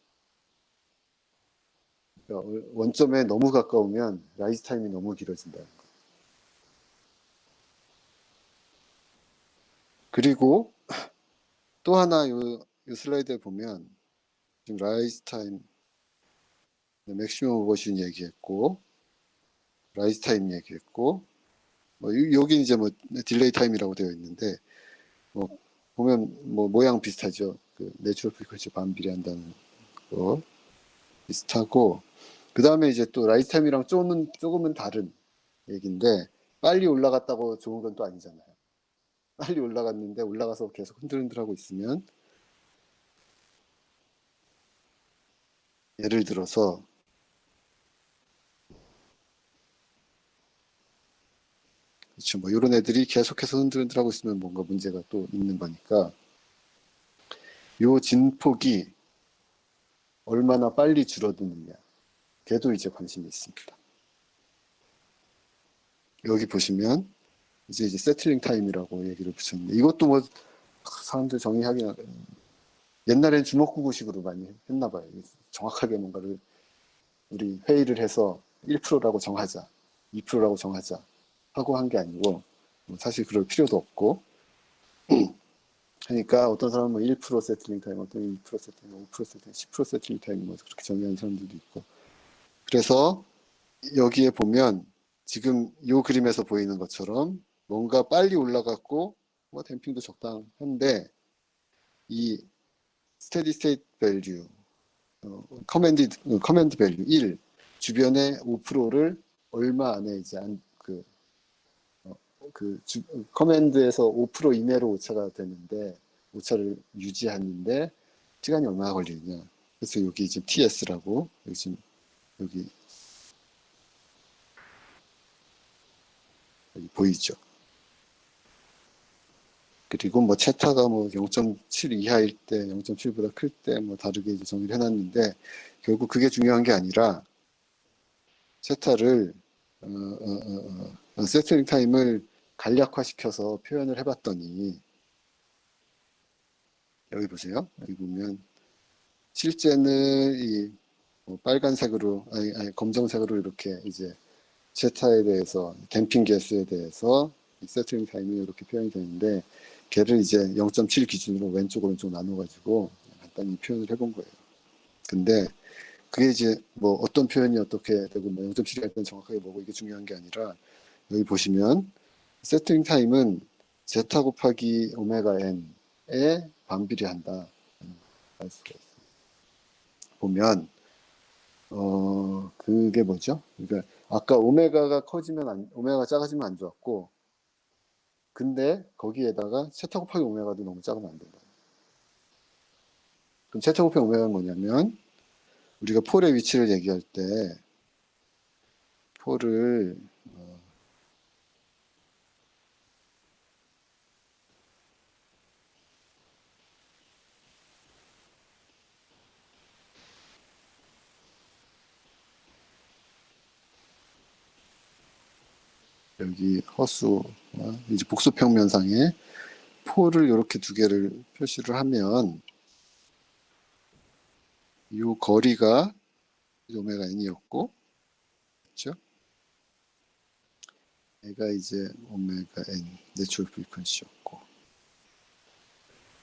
S1: 그러니까 원점에 너무 가까우면 라이즈 타임이 너무 길어진다. 그리고 또 하나 이 슬라이드에 보면 지금 라이즈 타임, 맥시멈 오버슛 얘기했고, 라이즈 타임 얘기했고, 뭐 여기 이제 뭐 딜레이 타임이라고 되어 있는데, 뭐 보면 뭐 모양 비슷하죠. 그 내추럴 프리퀀시 반비례한다는 거 비슷하고, 그 다음에 이제 또 라이즈 타임이랑 조금은 다른 얘기인데, 빨리 올라갔다고 좋은 건 또 아니잖아요. 빨리 올라갔는데 올라가서 계속 흔들흔들하고 있으면, 예를 들어서 그렇죠. 뭐 이런 애들이 계속해서 흔들흔들하고 있으면 뭔가 문제가 또 있는 거니까, 요 진폭이 얼마나 빨리 줄어드느냐, 걔도 이제 관심이 있습니다. 여기 보시면 이제 세틀링 타임이라고 얘기를 붙였는데, 이것도 뭐 사람들 정의하기, 옛날엔 주먹구구식으로 많이 했나 봐요. 정확하게 뭔가를 우리 회의를 해서 1%라고 정하자, 2%라고 정하자 하고 한 게 아니고 뭐 사실 그럴 필요도 없고 하니까 어떤 사람은 뭐 1% 세틀링 타임, 어떤 2% 세틀링, 5% 세틀링, 10% 세틀링 타임 뭐 그렇게 정의하는 사람들도 있고 그래서 여기에 보면 지금 이 그림에서 보이는 것처럼 뭔가 빨리 올라갔고 뭐 댐핑도 적당한데 이 스테디 스테이트 밸류 커맨드 밸류 1 주변의 5%를 얼마 안에 이제 커맨드에서 5% 이내로 오차가 되는데 오차를 유지하는데 시간이 얼마나 걸리느냐. 그래서 여기 지금 TS라고 여기 지금 여기 보이죠. 그리고 뭐 체타가 뭐 0.7 이하일 때, 0.7보다 클 때 뭐 다르게 이제 정의를 해놨는데 결국 그게 중요한 게 아니라 체타를 세트링 타임을 간략화시켜서 표현을 해봤더니 여기 보세요. 여기 보면 실제는 뭐 빨간색으로 아니 검정색으로 이렇게 이제 체타에 대해서 댐핑 개수에 대해서 세트링 타임이 이렇게 표현이 되는데 걔를 이제 0.7 기준으로 왼쪽 오른쪽 나눠가지고 간단히 표현을 해본 거예요. 근데 그게 이제 뭐 어떤 표현이 어떻게 되고 뭐 0.7이 할 때는 정확하게 뭐고 이게 중요한 게 아니라 여기 보시면 세트링 타임은 제타 곱하기 오메가 n에 반비례한다. 알 수가 있어요. 보면 그게 뭐죠? 그러니까 아까 오메가가 작아지면 안 좋았고 근데 거기에다가 세타 곱하기 오메가도 너무 작으면 안 된다. 그럼 세타 곱하기 오메가는 뭐냐면 우리가 폴의 위치를 얘기할 때 폴을 여기 허수와 이제 복수평면상에 폴을 이렇게 두 개를 표시를 하면 이 거리가 오메가 n이었고 그렇죠? 얘가 이제 오메가 n 내추럴 프리퀀시였고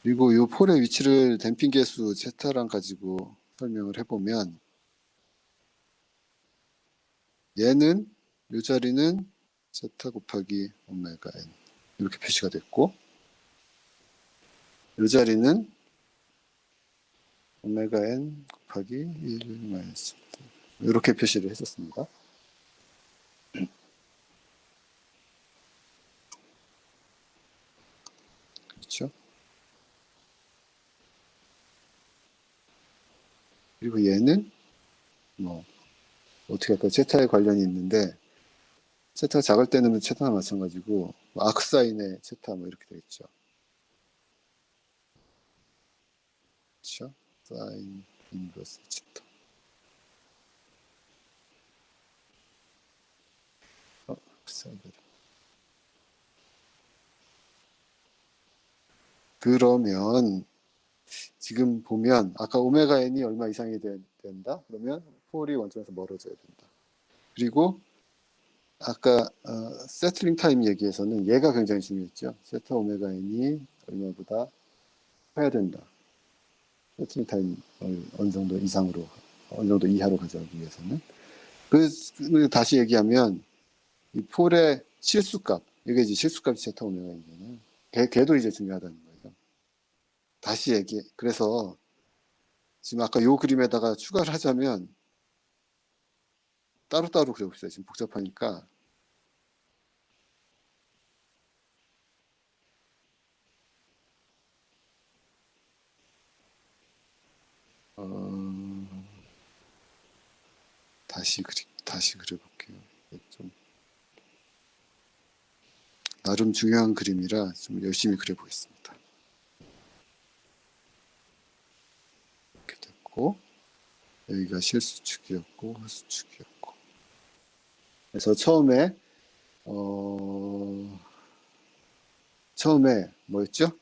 S1: 그리고 이 폴의 위치를 댐핑 계수 제타랑 가지고 설명을 해보면 얘는 이 자리는 제타 곱하기 오메가 n 이렇게 표시가 됐고 이 자리는 오메가 n 곱하기 1 마이너스 이렇게 표시를 했었습니다. 그렇죠? 그리고 얘는 뭐 어떻게 할까? 제타에 관련이 있는데 제타가 작을 때는 제타나 마찬가지고 뭐 아크사인의 제타 뭐 이렇게 되겠죠. 그렇죠? 사인 인버스 제타. 아크사인. 그러면 지금 보면 아까 오메가 n이 얼마 이상이 된다? 그러면 폴이 원점에서 멀어져야 된다. 그리고 아까 세틀링 타임 얘기에서는 얘가 굉장히 중요했죠. 세타 오메가 n이 얼마보다 커야 된다. 세틀링 타임을 어느 정도 이상으로, 어느 정도 이하로 가져가기 위해서는. 다시 얘기하면 이 폴의 실수값, 이게 이제 실수값이 제타 오메가 n이잖아요. 걔도 이제 중요하다는 거예요. 다시 그래서 지금 아까 요 그림에다가 추가를 하자면 따로따로 그려봅시다. 지금 복잡하니까. 다시 그려볼게요. 좀 나름 중요한 그림이라 좀 열심히 그려보겠습니다. 이렇게 됐고 여기가 실수축이었고 허수축이었고 그래서 처음에 뭐였죠?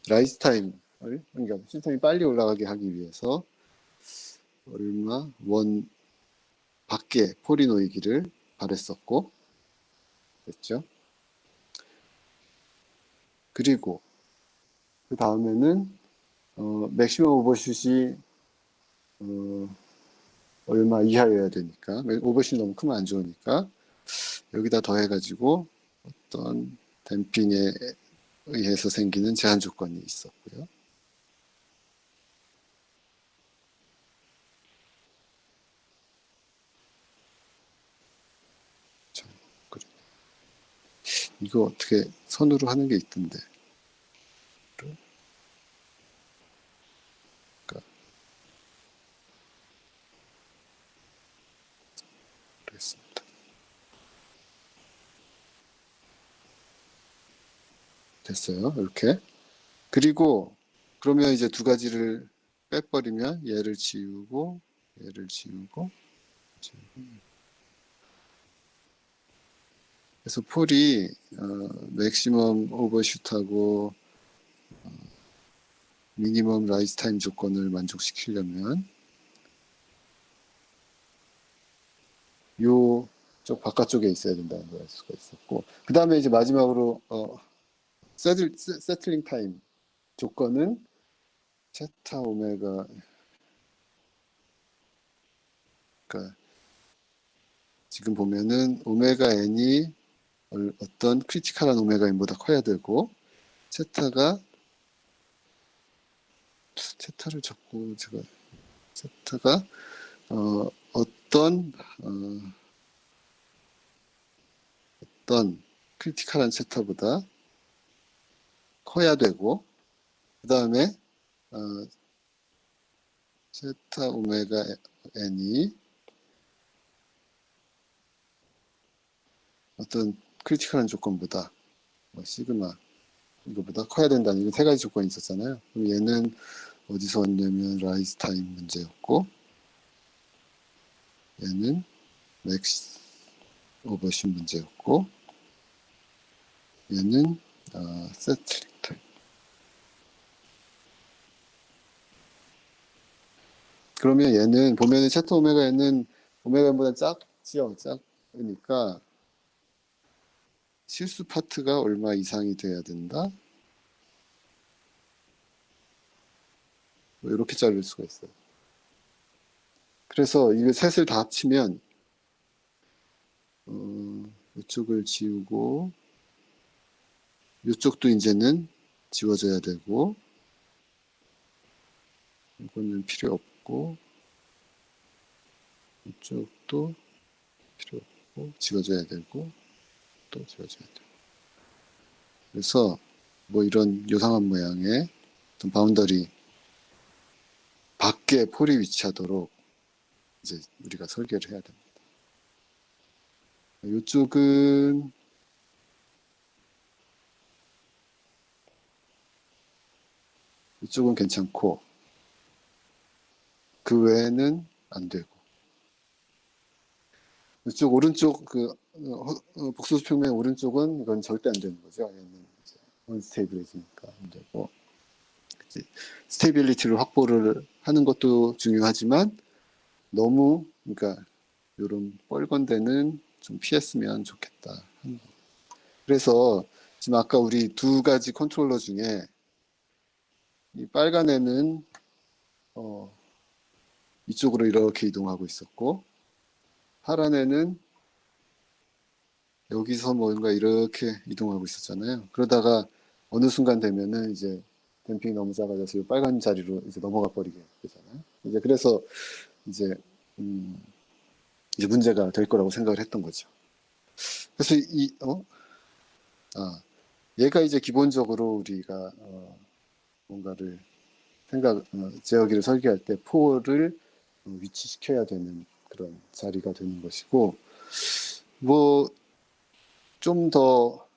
S1: 라이즈 타임을 그러니까 시스템이 빨리 올라가게 하기 위해서 얼마 밖에 폴이 놓이기를 바랬었고, 됐죠? 그리고 그 다음에는 맥시멈 오버슛이 얼마 이하여야 되니까, 오버슛이 너무 크면 안 좋으니까 여기다 더해가지고 어떤 댐핑에 의해서 생기는 제한 조건이 있었고요. 자, 이거 어떻게 선으로 하는 게 있던데. 그랬습니다. 됐어요. 이렇게. 그리고 그러면 이제 두 가지를 빼버리면 얘를 지우고 얘를 지우고 그래서 폴이 맥시멈 오버슛하고 미니멈 라이즈 타임 조건을 만족시키려면 요쪽 바깥쪽에 있어야 된다는 걸 알 수가 있었고, 그 다음에 이제 마지막으로 세틀링 타임 조건은 제타 오메가, 그러니까 지금 보면은 오메가 n이 어떤 크리티컬한 오메가 n보다 커야 되고, 제타를 자꾸 제가 제타가 어떤 크리티컬한 제타보다 커야 되고, 그 다음에 제타 오메가 n이 어떤 크리티컬한 조건보다 시그마 이거보다 커야 된다는 이 세 가지 조건이 있었잖아요. 그럼 얘는 어디서 왔냐면 라이즈 타임 문제였고, 얘는 맥스 오버슛 문제였고, 얘는 세틀링 타임. 그러면 얘는 보면은 제타 오메가 얘는 오메가 n보다 작지요. 작으니까 실수 파트가 얼마 이상이 돼야 된다. 뭐 이렇게 자를 수가 있어요. 그래서 이거 셋을 다 합치면 이쪽을 지우고 이쪽도 이제는 지워져야 되고, 이거는 필요 없고, 이쪽도 필요 없고, 지워져야 되고, 또 지워져야 되고. 그래서 뭐 이런 요상한 모양의 어떤 바운더리 밖에 폴이 위치하도록 이제 우리가 설계를 해야 됩니다. 이쪽은 괜찮고, 그 외에는 안 되고, 이쪽 오른쪽 복소수 평면 오른쪽은 이건 절대 안 되는 거죠. 얘는 이제 언스테이블해지니까 안 되고, 스테이빌리티를 확보를 하는 것도 중요하지만 너무 그러니까 이런 뻘건 데는 좀 피했으면 좋겠다. 그래서 지금 아까 우리 두 가지 컨트롤러 중에 이 빨간 애는 이쪽으로 이렇게 이동하고 있었고, 파란 애는 여기서 뭔가 이렇게 이동하고 있었잖아요. 그러다가 어느 순간 되면은 이제 댐핑이 너무 작아져서 이 빨간 자리로 이제 넘어가 버리게 되잖아요. 이제 그래서 이제 문제가 될 거라고 생각을 했던 거죠. 그래서 얘가 이제 기본적으로 우리가 뭔가를 제어기를 설계할 때 폴을 위치시켜야 되는 그런 자리가 되는 것이고, 뭐 좀 더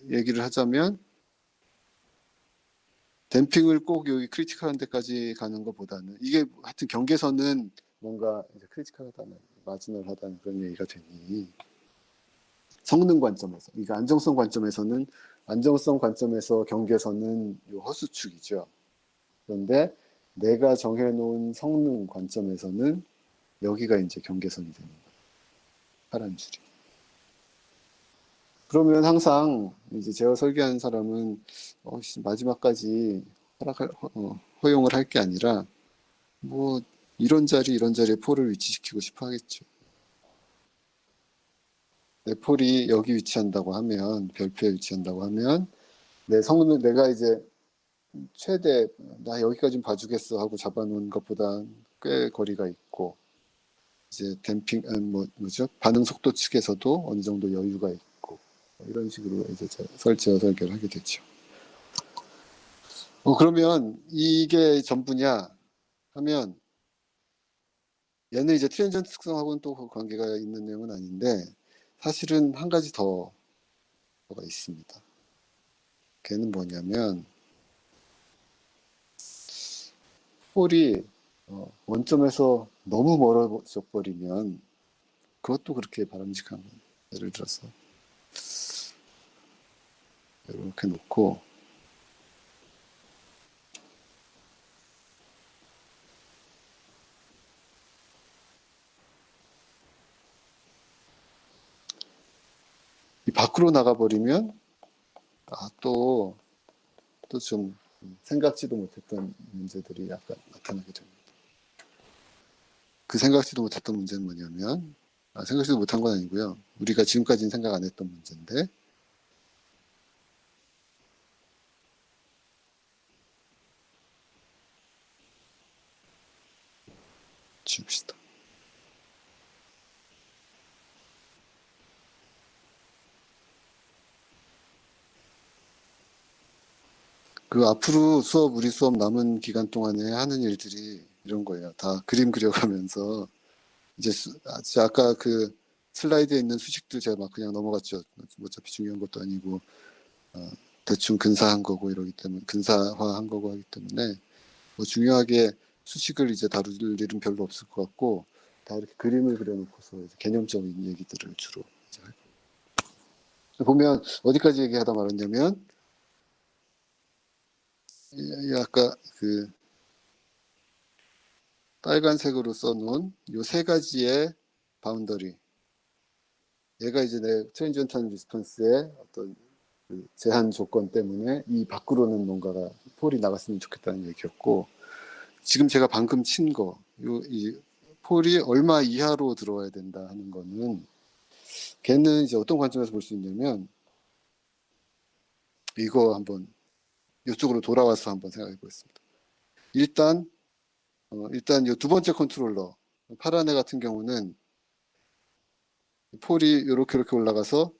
S1: 얘기를 하자면 댐핑을 꼭 여기 크리티컬한 데까지 가는 것보다는 이게 하여튼 경계선은 뭔가 이제 크리티컬하다는 마지널하다는 그런 얘기가 되니, 성능 관점에서, 그러니까 안정성 관점에서 경계선은 요 허수축이죠. 그런데 내가 정해놓은 성능 관점에서는 여기가 이제 경계선이 되는 거예요. 파란 줄이. 그러면 항상 이제 제가 설계하는 사람은 마지막까지 허용을 할 게 아니라 뭐 이런 자리에 폴을 위치시키고 싶어 하겠죠. 내 폴이 여기 위치한다고 하면, 별표에 위치한다고 하면 내 성능, 내가 이제 최대 나 여기까지 봐주겠어 하고 잡아놓은 것보다 꽤 거리가 있고, 이제 댐핑 뭐죠, 반응 속도 측에서도 어느 정도 여유가 있고, 이런 식으로 이제 설계를 하게 되죠. 그러면 이게 전부냐 하면, 얘는 이제 트랜지언트 특성하고는 또 관계가 있는 내용은 아닌데, 사실은 한 가지 더가 있습니다. 걔는 뭐냐면, 폴이 원점에서 너무 멀어져 버리면 그것도 그렇게 바람직한 거예요. 예를 들어서 이렇게 놓고, 이 밖으로 나가버리면 또 좀 생각지도 못했던 문제들이 약간 나타나게 됩니다. 그 생각지도 못했던 문제는 뭐냐면, 생각지도 못한 건 아니고요. 우리가 지금까지는 생각 안 했던 문제인데, 지웁시다. 그 앞으로 우리 수업 남은 기간 동안에 하는 일들이 이런 거예요. 다 그림 그려가면서 이제 아까 그 슬라이드에 있는 수식들 제가 막 그냥 넘어갔죠. 어차피 중요한 것도 아니고 대충 근사한 거고 이러기 때문에, 근사화한 거고 하기 때문에 뭐 중요하게 수식을 이제 다룰 일은 별로 없을 것 같고, 다 이렇게 그림을 그려놓고서 이제 개념적인 얘기들을 주로 이제 할 거예요. 보면 어디까지 얘기하다 말았냐면, 아까 그 빨간색으로 써놓은 요 세 가지의 바운더리, 얘가 이제 내 트랜지언트 리스폰스의 어떤 그 제한 조건 때문에 이 밖으로는 뭔가가 폴이 나갔으면 좋겠다는 얘기였고, 지금 제가 방금 친 거, 이 폴이 얼마 이하로 들어와야 된다 하는 거는, 걔는 이제 어떤 관점에서 볼 수 있냐면, 이거 한번 이쪽으로 돌아와서 한번 생각해 보겠습니다. 일단 이 두 번째 컨트롤러 파란 애 같은 경우는 폴이 이렇게 올라가서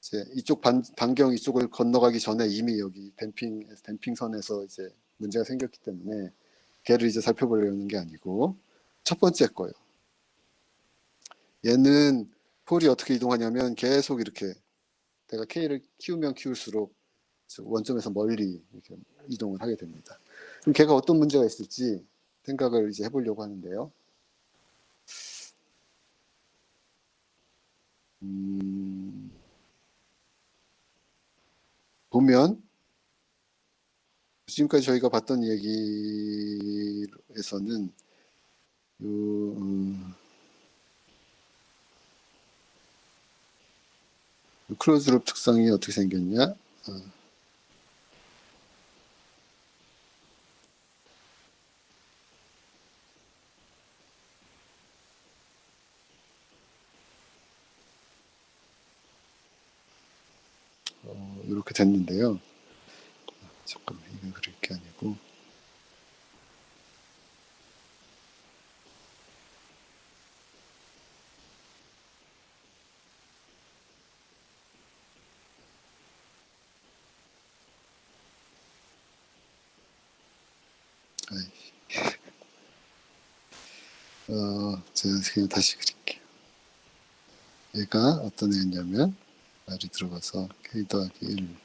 S1: 이제 이쪽 반경 이쪽을 건너가기 전에 이미 여기 댐핑선에서 이제 문제가 생겼기 때문에 걔를 이제 살펴보려는 게 아니고, 첫 번째 거예요. 얘는 폴이 어떻게 이동하냐면 계속 이렇게 내가 K를 키우면 키울수록 원점에서 멀리 이렇게 이동을 하게 됩니다. 그럼 걔가 어떤 문제가 있을지 생각을 이제 해보려고 하는데요. 보면 지금까지 저희가 봤던 얘기에서는 클로즈룹 특성이 어떻게 생겼냐? 이렇게 됐는데요. 잠깐만, 이거 그릴 게 아니고. 제가 그냥 다시 그릴게요. 얘가 어떤 애냐면, 말이 들어가서 K 더하기 1.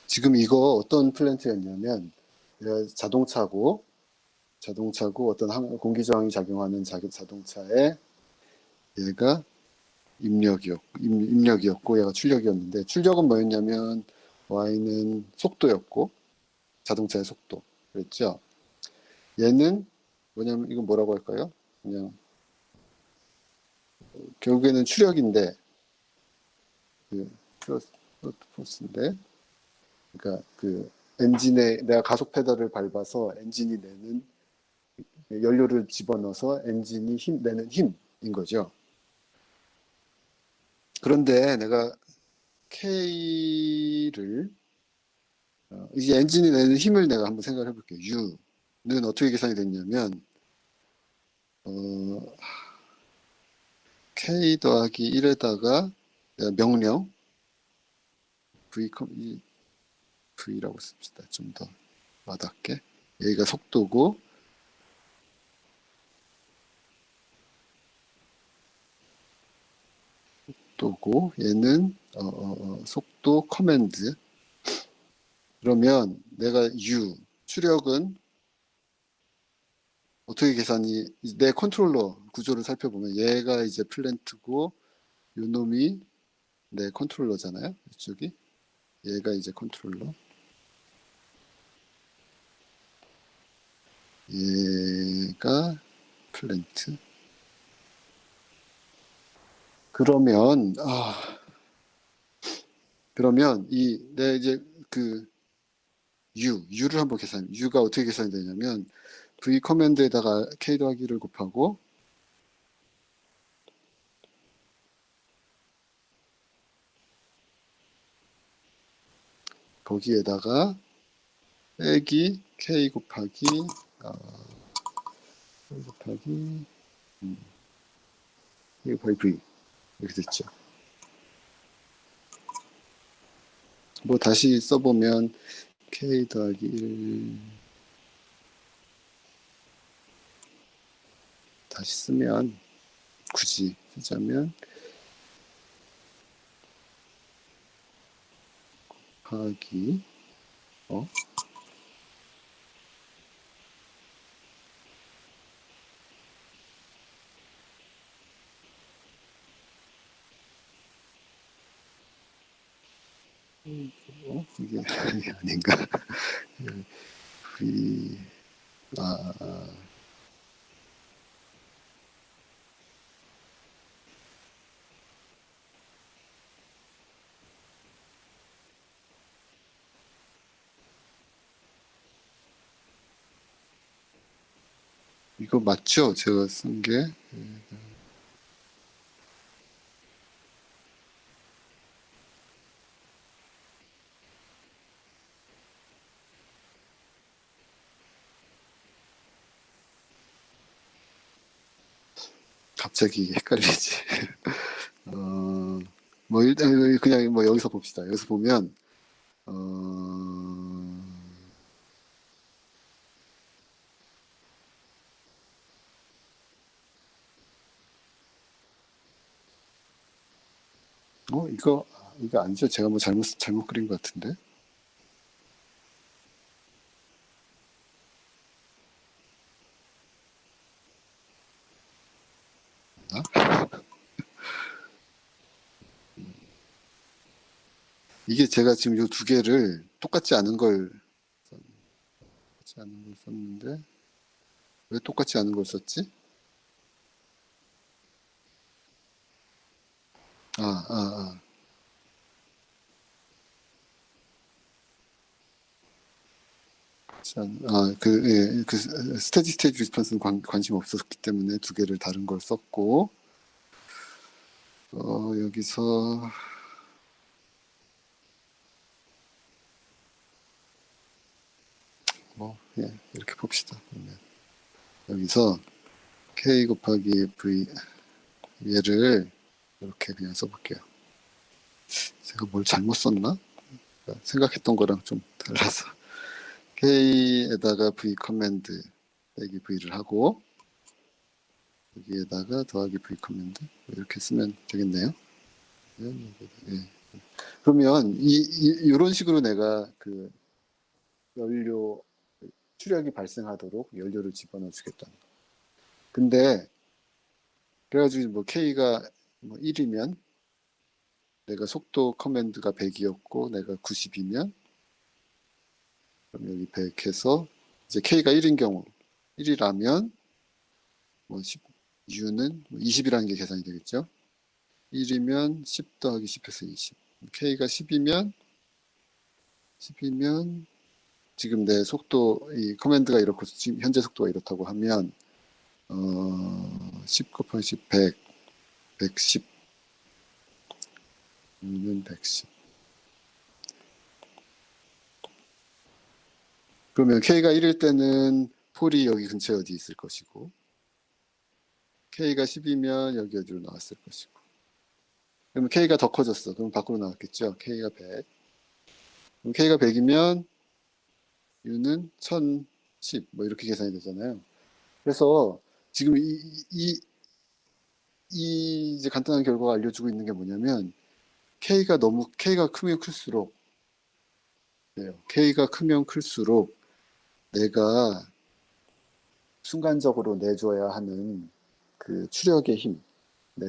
S1: 지금 이거 어떤 플랜트였냐면, 자동차고 어떤 공기 저항이 작용하는 자동차에 얘가 입력이었고 얘가 출력이었는데 출력은 뭐였냐면 y는 속도였고 자동차의 속도 그랬죠. 얘는 뭐냐면 이건 뭐라고 할까요? 그냥 결국에는 추력인데 그 프로스인데 그러니까 그 엔진에 내가 가속 페달을 밟아서 엔진이 내는 연료를 집어넣어서 엔진이 내는 힘인 거죠. 그런데 내가 K를 이제 엔진이 내는 힘을 내가 한번 생각을 해볼게요. U는 어떻게 계산이 됐냐면 어, K 더하기 1에다가 내가 명령 V라고 씁시다. 좀 더 와닿게. 여기가 속도고 얘는 속도 커맨드. 그러면 내가 추력은 어떻게 계산이 내 컨트롤러 구조를 살펴보면 얘가 이제 플랜트고 요 놈이 내 컨트롤러잖아요. 이쪽이 얘가 이제 컨트롤러. 얘가 플랜트. 그러면 내가 이제 그 U를 한번 U가 어떻게 계산이 되냐면 V 커맨드에다가 K 더하기를 곱하고 거기에다가 빼기 K 곱하기 K 곱하기 V 이렇게 됐죠. 뭐 다시 써보면 K 더하기 1 다시 쓰면 굳이 쓰자면 곱하기 이게 아닌가? V 이거 맞죠? 제가 쓴 게. 갑자기 헷갈리지. 뭐 일단 그냥 뭐 여기서 봅시다. 여기서 보면 이거 아니죠? 제가 뭐 잘못 그린 것 같은데. 이게 제가 지금 이 두 개를 똑같지 않은 걸 썼는데 왜 똑같지 않은 걸 썼지? 아, 아, 아. 그 스테디 스테이트 리스폰스는 관심 없었기 때문에 두 개를 다른 걸 썼고 여기서 이렇게 봅시다. 그러면 여기서 K 곱하기 V 얘를 이렇게 그냥 써볼게요. 제가 뭘 잘못 썼나? 생각했던 거랑 좀 달라서 K에다가 V 커맨드 빼기 V를 하고 여기에다가 더하기 V 커맨드 이렇게 쓰면 되겠네요. 예. 그러면 이런 식으로 내가 그 연료 출력이 발생하도록 연료를 집어넣어 주겠다. 근데 그래가지고 뭐 K가 뭐 1이면 내가 속도 커맨드가 100이었고 내가 90이면 그럼 여기 100 해서 이제 K가 1인 경우 1이라면 뭐 10, U는 20이라는 게 계산이 되겠죠. 1이면 10 더하기 10해서 20. K가 10이면 지금 내 속도 이 커맨드가 이렇고 지금 현재 속도가 이렇다고 하면 10 곱하기 10 100 110 U는 110. 그러면 K가 1일 때는 폴이 여기 근처에 어디 있을 것이고 K가 10이면 여기 어디로 나왔을 것이고 그러면 K가 더 커졌어. 그럼 밖으로 나왔겠죠. K가 100. 그럼 K가 100이면 U는 1010. 뭐 이렇게 계산이 되잖아요. 그래서 지금 이 이제 간단한 결과가 알려주고 있는 게 뭐냐면 K가 크면 클수록 K가 크면 클수록 내가 순간적으로 내줘야 하는 그 추력의 힘,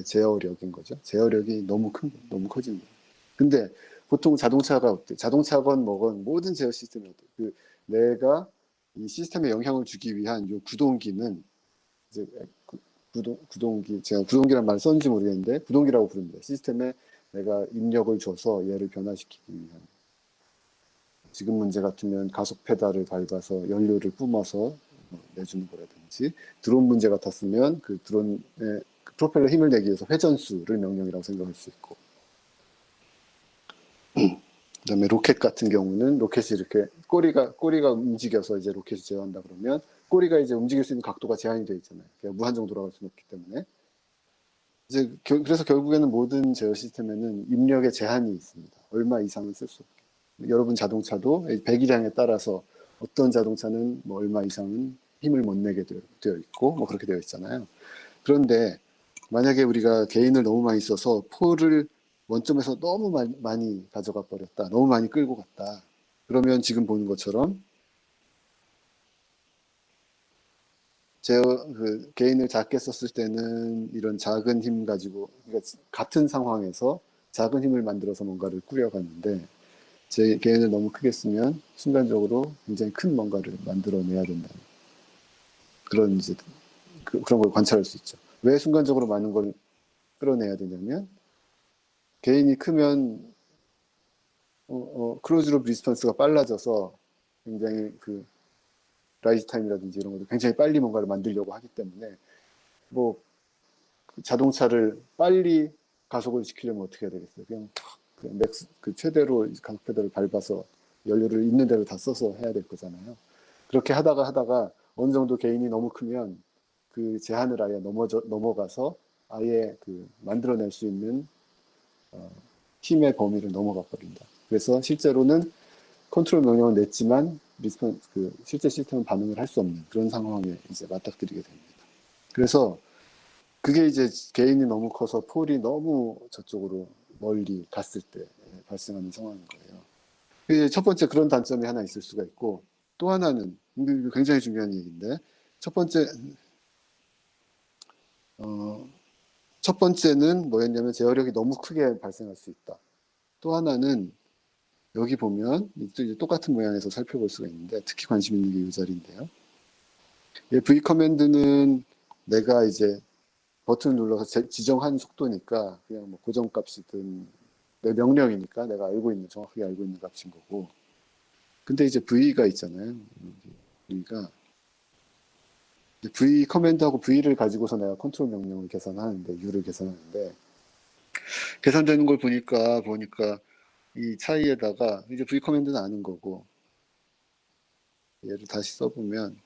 S1: 제어력인 거죠. 제어력이 너무 커지는 거예요. 근데 보통 자동차가 어때? 자동차건 뭐건 모든 제어 시스템이 어때? 내가 이 시스템에 영향을 주기 위한 요 구동기는 이제 구동기, 제가 구동기란 말을 썼는지 모르겠는데 구동기라고 부릅니다. 시스템에 내가 입력을 줘서 얘를 변화시키기 위한. 지금 문제 같으면 가속 페달을 밟아서 연료를 뿜어서 내주는 거라든지, 드론 문제 같았으면 그 드론의 프로펠러 힘을 내기 위해서 회전수를 명령이라고 생각할 수 있고, 그다음에 로켓 같은 경우는 로켓이 이렇게 꼬리가 움직여서 이제 로켓을 제어한다 그러면 꼬리가 이제 움직일 수 있는 각도가 제한이 되어 있잖아요. 무한정 돌아갈 수는 없기 때문에 이제 그래서 결국에는 모든 제어 시스템에는 입력의 제한이 있습니다. 얼마 이상은 쓸 수 없게. 여러분 자동차도 배기량에 따라서 어떤 자동차는 뭐 얼마 이상은 힘을 못 내게 되어 있고 뭐 그렇게 되어 있잖아요. 그런데 만약에 우리가 개인을 너무 많이 써서 폴을 원점에서 너무 많이 가져가 버렸다. 너무 많이 끌고 갔다. 그러면 지금 보는 것처럼 개인을 작게 썼을 때는 이런 작은 힘 가지고, 그러니까 같은 상황에서 작은 힘을 만들어서 뭔가를 꾸려갔는데, 제 개인을 너무 크게 쓰면 순간적으로 굉장히 큰 뭔가를 만들어내야 된다. 그런 이제 그런 걸 관찰할 수 있죠. 왜 순간적으로 많은 걸 끌어내야 되냐면, 개인이 크면 클로즈 룹 리스폰스가 빨라져서 굉장히 라이즈 타임이라든지 이런 것도 굉장히 빨리 뭔가를 만들려고 하기 때문에 뭐 자동차를 빨리 가속을 시키려면 어떻게 해야 되겠어요? 그냥 맥스 최대로 가속 페달을 밟아서 연료를 있는 대로 다 써서 해야 될 거잖아요. 그렇게 하다가 어느 정도 개인이 너무 크면 그 제한을 아예 넘어가서 아예 만들어낼 수 있는 힘의 범위를 넘어가 버린다. 그래서 실제로는 컨트롤 명령을 냈지만 실제 시스템은 반응을 할 수 없는 그런 상황에 이제 맞닥뜨리게 됩니다. 그래서 그게 이제 개인이 너무 커서 폴이 너무 저쪽으로 멀리 갔을 때 발생하는 상황인 거예요. 이제 첫 번째 그런 단점이 하나 있을 수가 있고, 또 하나는 굉장히 중요한 얘기인데, 첫 번째 첫 번째는 뭐였냐면 제어력이 너무 크게 발생할 수 있다. 또 하나는 여기 보면 이제 똑같은 모양에서 살펴볼 수가 있는데 특히 관심 있는 게 이 자리인데요. V 커맨드는 내가 이제 버튼을 눌러서 지정한 속도니까 그냥 뭐 고정값이든 내 명령이니까 내가 정확하게 알고 있는 값인 거고. 근데 이제 V가 있잖아요. V 커맨드하고 V를 가지고서 내가 컨트롤 명령을 계산하는데, U를 계산하는데, 계산되는 걸 보니까 이 차이에다가 이제 V 커맨드는 아는 거고, 얘를 다시 써보면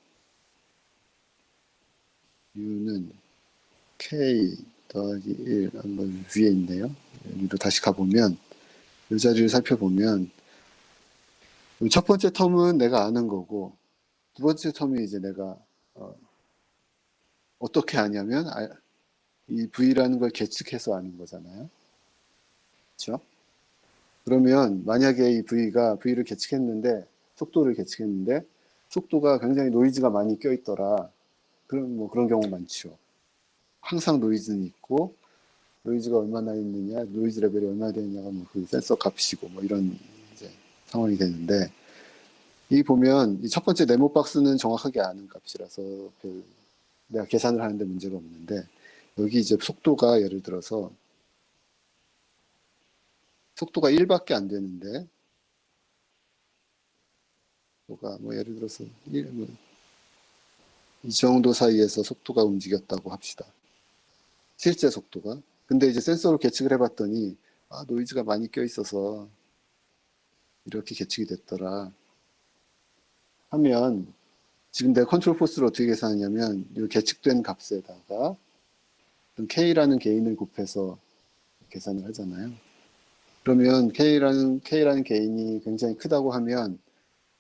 S1: U는 K 더하기 1 한번 위에 있네요. 여기로 다시 가보면 이 자리를 살펴보면 첫 번째 텀은 내가 아는 거고, 두 번째 텀이 이제 내가 어떻게 아냐면 이 V라는 걸 계측해서 아는 거잖아요. 그렇죠? 그러면 만약에 이 V를 속도를 계측했는데 속도가 굉장히 노이즈가 많이 껴있더라. 그럼 뭐 그런 경우 많죠. 항상 노이즈는 있고 노이즈가 얼마나 있느냐, 노이즈 레벨이 얼마나 되느냐가 뭐 그 센서 값이고 뭐 이런 이제 상황이 되는데, 이 보면 이 첫 번째 네모 박스는 정확하게 아는 값이라서 내가 계산을 하는데 문제가 없는데, 여기 이제 속도가 예를 들어서 속도가 1밖에 안 되는데, 속도가 뭐 예를 들어서 이 정도 사이에서 속도가 움직였다고 합시다. 실제 속도가. 근데 이제 센서로 계측을 해봤더니 노이즈가 많이 껴있어서 이렇게 계측이 됐더라 하면, 지금 내가 컨트롤 포스를 어떻게 계산하냐면 이 계측된 값에다가 K라는 개인을 곱해서 계산을 하잖아요. 그러면 K라는 개인이 굉장히 크다고 하면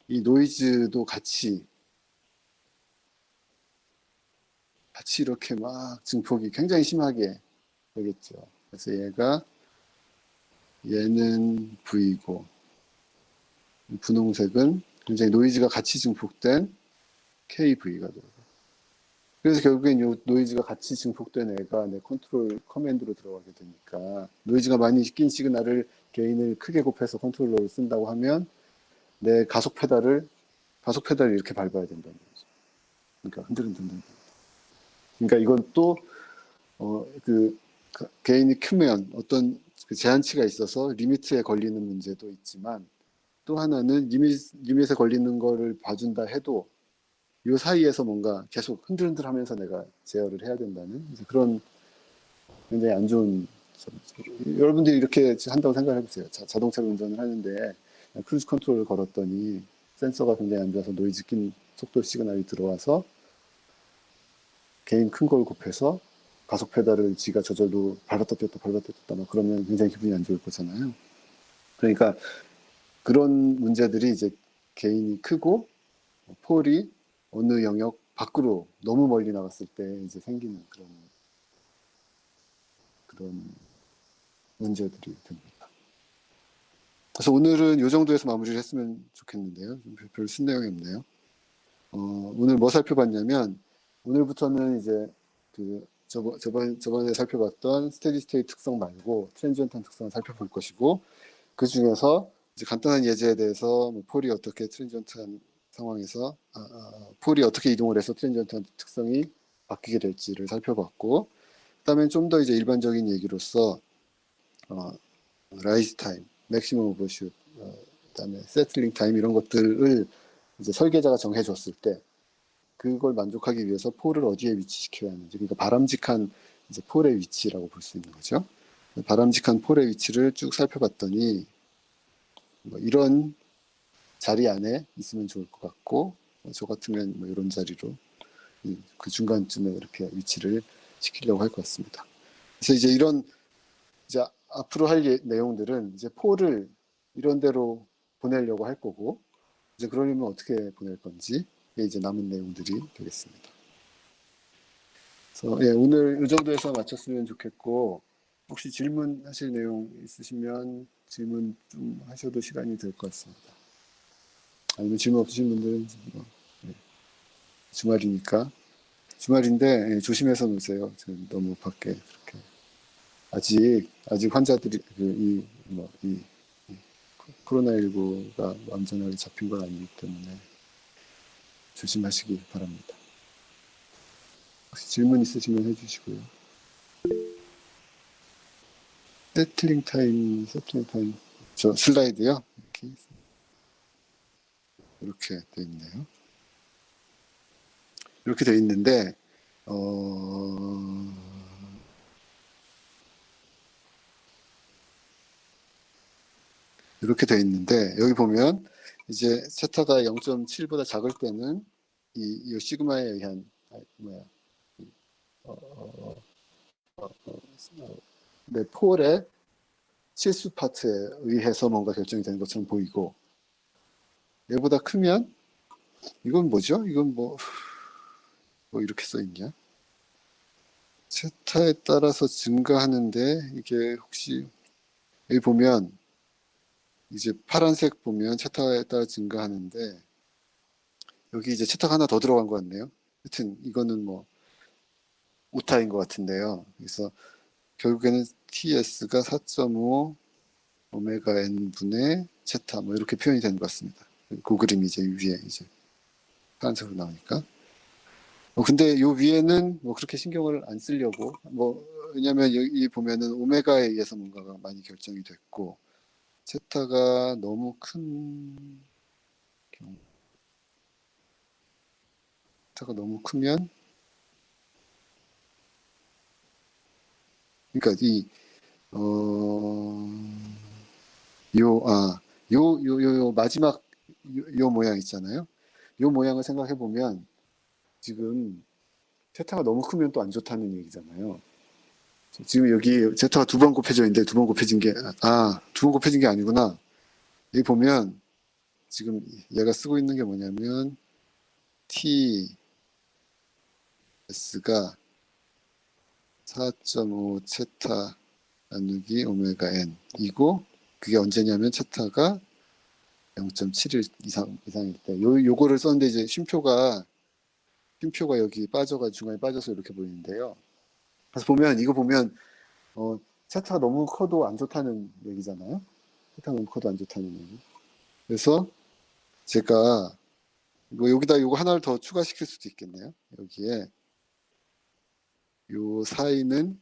S1: 이 노이즈도 같이 이렇게 막 증폭이 굉장히 심하게 되겠죠. 그래서 얘는 V고, 분홍색은 굉장히 노이즈가 같이 증폭된 KV가 되고, 그래서 결국엔 이 노이즈가 같이 증폭된 애가 내 컨트롤 커맨드로 들어가게 되니까, 노이즈가 많이 낀 시그널을 게인을 크게 곱해서 컨트롤러를 쓴다고 하면 내 가속 페달을 이렇게 밟아야 된다는 거죠. 그러니까 흔들흔들. 그러니까 이건 또 그 게인이 크면 어떤 그 제한치가 있어서 리미트에 걸리는 문제도 있지만, 또 하나는 리밋에 걸리는 거를 봐준다 해도 이 사이에서 뭔가 계속 흔들흔들 하면서 내가 제어를 해야 된다는 그런 굉장히 안 좋은 점. 여러분들이 이렇게 한다고 생각해 보세요. 자동차를 운전을 하는데 크루즈 컨트롤을 걸었더니 센서가 굉장히 안 좋아서 노이즈 낀 속도 시그널이 들어와서 게인 큰 걸 곱해서 가속 페달을 지가 저절로 밟았다 폈다 막 그러면 굉장히 기분이 안 좋을 거잖아요. 그러니까 그런 문제들이 이제 게인이 크고 폴이 어느 영역 밖으로 너무 멀리 나갔을 때 이제 생기는 그런 문제들이 됩니다. 그래서 오늘은 이 정도에서 마무리를 했으면 좋겠는데요. 별 쓴 내용이 없네요. 오늘 뭐 살펴봤냐면, 오늘부터는 이제 저번에 살펴봤던 스테디 스테이트 특성 말고 트랜지언트한 특성을 살펴볼 것이고, 그 중에서 이제 간단한 예제에 대해서 폴이 어떻게 트랜지언트한 상황에서 폴이 어떻게 이동을 해서 트랜지언트한 특성이 바뀌게 될지를 살펴봤고, 그다음에 좀 더 이제 일반적인 얘기로서 라이즈 타임, 맥시멈 오버슛, 그다음에 세틀링 타임 이런 것들을 이제 설계자가 정해줬을 때 그걸 만족하기 위해서 폴을 어디에 위치시켜야 하는지, 그러니까 바람직한 이제 폴의 위치라고 볼 수 있는 거죠. 바람직한 폴의 위치를 쭉 살펴봤더니 뭐 이런 자리 안에 있으면 좋을 것 같고, 저 같으면 뭐 이런 자리로 그 중간쯤에 이렇게 위치를 시키려고 할 것 같습니다. 그래서 이제 이제 앞으로 할 내용들은 이제 폴을 이런 데로 보내려고 할 거고, 이제 그러려면 어떻게 보낼 건지 이제 남은 내용들이 되겠습니다. 그래서 오늘 이 정도에서 마쳤으면 좋겠고, 혹시 질문하실 내용 있으시면 질문 좀 하셔도 시간이 될 것 같습니다. 아니면 질문 없으신 분들은 주말이니까, 주말인데 조심해서 노세요. 지금 너무 밖에 그렇게 아직 환자들이 이 코로나19가 완전하게 잡힌 건 아니기 때문에 조심하시기 바랍니다. 혹시 질문 있으시면 해주시고요. 세틀링 타임 저 슬라이드요. 이렇게 돼 있네요. 이렇게 돼 있는데 이렇게 돼 있는데, 여기 보면 이제 세타가 0.7보다 작을 때는 이 시그마에 의한 내 폴의 실수 파트에 의해서 뭔가 결정이 되는 것처럼 보이고, 얘보다 크면 이건 뭐죠? 이건 뭐 이렇게 써 있냐? 세타에 따라서 증가하는데, 이게 혹시 여기 보면 이제 파란색 보면 세타에 따라 증가하는데, 여기 이제 세타가 하나 더 들어간 것 같네요. 하여튼 이거는 뭐 오타인 것 같은데요. 그래서 결국에는 TS가 4.5 오메가 n 분의 제타 뭐 이렇게 표현이 되는 것 같습니다. 그 그림이 이제 위에 이제 파란색으로 나오니까. 근데 요 위에는 뭐 그렇게 신경을 안 쓰려고 뭐 왜냐면 여기 보면은 오메가에 의해서 뭔가가 많이 결정이 됐고 제타가 너무 큰 경우 제타가 너무 크면 그러니까 이 마지막 요 모양 있잖아요. 요 모양을 생각해 보면 지금 제타가 너무 크면 또 안 좋다는 얘기잖아요. 지금 여기 제타가 두 번 곱해져 있는데 두 번 곱해진 게, 두 번 곱해진 게 아니구나. 여기 보면 지금 얘가 쓰고 있는 게 뭐냐면 TS가 4.5 제타 나누기 오메가 n 이고 그게 언제냐면 제타가 0.71 이상일 때 요거를 썼는데 이제 쉼표가 여기 빠져가 중간에 빠져서 이렇게 보이는데요. 그래서 보면 이거 보면 세타가 너무 커도 안 좋다는 얘기잖아요. 세타가 너무 커도 안 좋다는 얘기. 그래서 제가 여기다 요거 하나를 더 추가시킬 수도 있겠네요. 여기에 요 사이는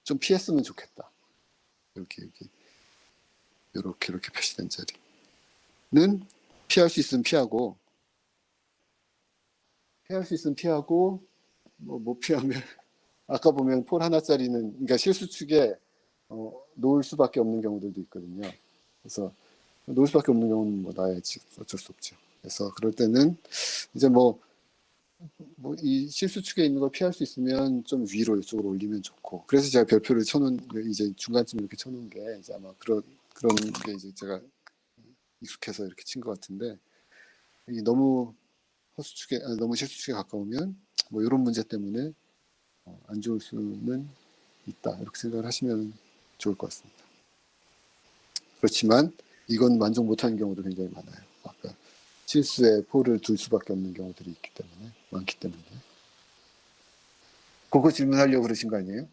S1: 좀 피했으면 좋겠다. 여기 이렇게 표시된 자리는 피할 수 있으면 피하고 못 피하면 아까 보면 폴 하나짜리는 그러니까 실수축에 놓을 수밖에 없는 경우들도 있거든요. 그래서 놓을 수밖에 없는 경우는 뭐 나야지 어쩔 수 없죠. 그래서 그럴 때는 이제 이 실수축에 있는 걸 피할 수 있으면 좀 위로 이쪽으로 올리면 좋고 그래서 제가 별표를 쳐놓은 이제 중간쯤 이렇게 쳐놓은 게 이제 아마 그런 게 이제 제가 익숙해서 이렇게 친 것 같은데 이 너무 너무 실수축에 가까우면 뭐 이런 문제 때문에 안 좋을 수는 있다 이렇게 생각을 하시면 좋을 것 같습니다. 그렇지만 이건 만족 못하는 경우도 굉장히 많아요. 아까 실수에 폴을 둘 수밖에 없는 경우들이 많기 때문에 그거 질문하려고 그러신 거 아니에요?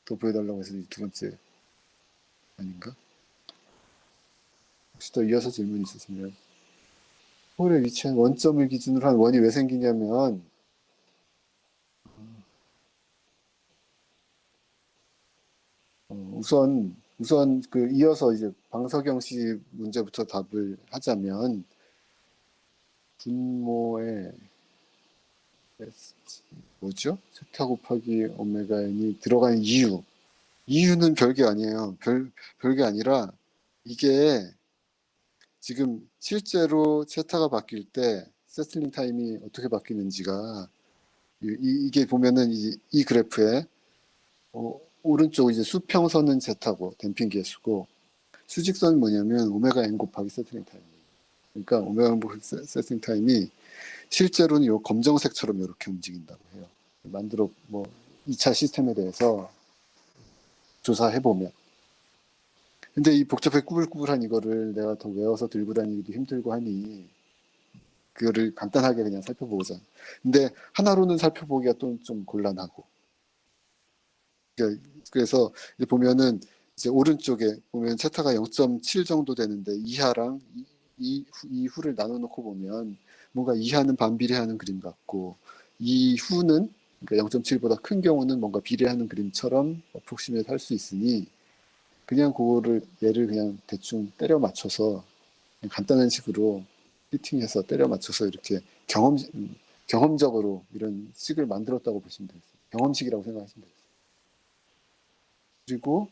S1: 더 보여달라고 해서 두 번째 아닌가? 혹시 더 이어서 질문 있으시면 폴에 위치한 원점을 기준으로 한 원이 왜 생기냐면 우선 그 이어서 이제 방석영 씨 문제부터 답을 하자면 분모에 뭐죠? 세타 곱하기 오메가 n이 들어간 이유는 별게 아니에요. 별게 아니라 이게 지금 실제로 세타가 바뀔 때 세틀링 타임이 어떻게 바뀌는지가 이게 보면은 이 그래프에 오른쪽 이제 수평선은 제타고 댐핑 계수고 수직선은 뭐냐면 오메가 n 곱하기 세틀링 타임. 그러니까 오메가 n 곱하기 세틀링 타임이 실제로는 요 검정색처럼 이렇게 움직인다고 해요. 만들어 2차 시스템에 대해서 조사해 보면. 근데 이 복잡하게 꾸불꾸불한 이거를 내가 더 외워서 들고 다니기도 힘들고 하니 그거를 간단하게 그냥 살펴보자. 근데 하나로는 살펴보기가 또 좀 곤란하고. 그래서 이제 보면은 이제 오른쪽에 보면 세타가 0.7 정도 되는데 이하랑 이후를 나눠놓고 보면 뭔가 이하는 반비례하는 그림 같고 이후는 그러니까 0.7보다 큰 경우는 뭔가 비례하는 그림처럼 프록시메이트 할 수 있으니 그냥 얘를 그냥 대충 때려 맞춰서 간단한 식으로 피팅해서 때려 맞춰서 이렇게 경험적으로 이런 식을 만들었다고 보시면 되겠어요. 경험식이라고 생각하시면 되겠어요. 그리고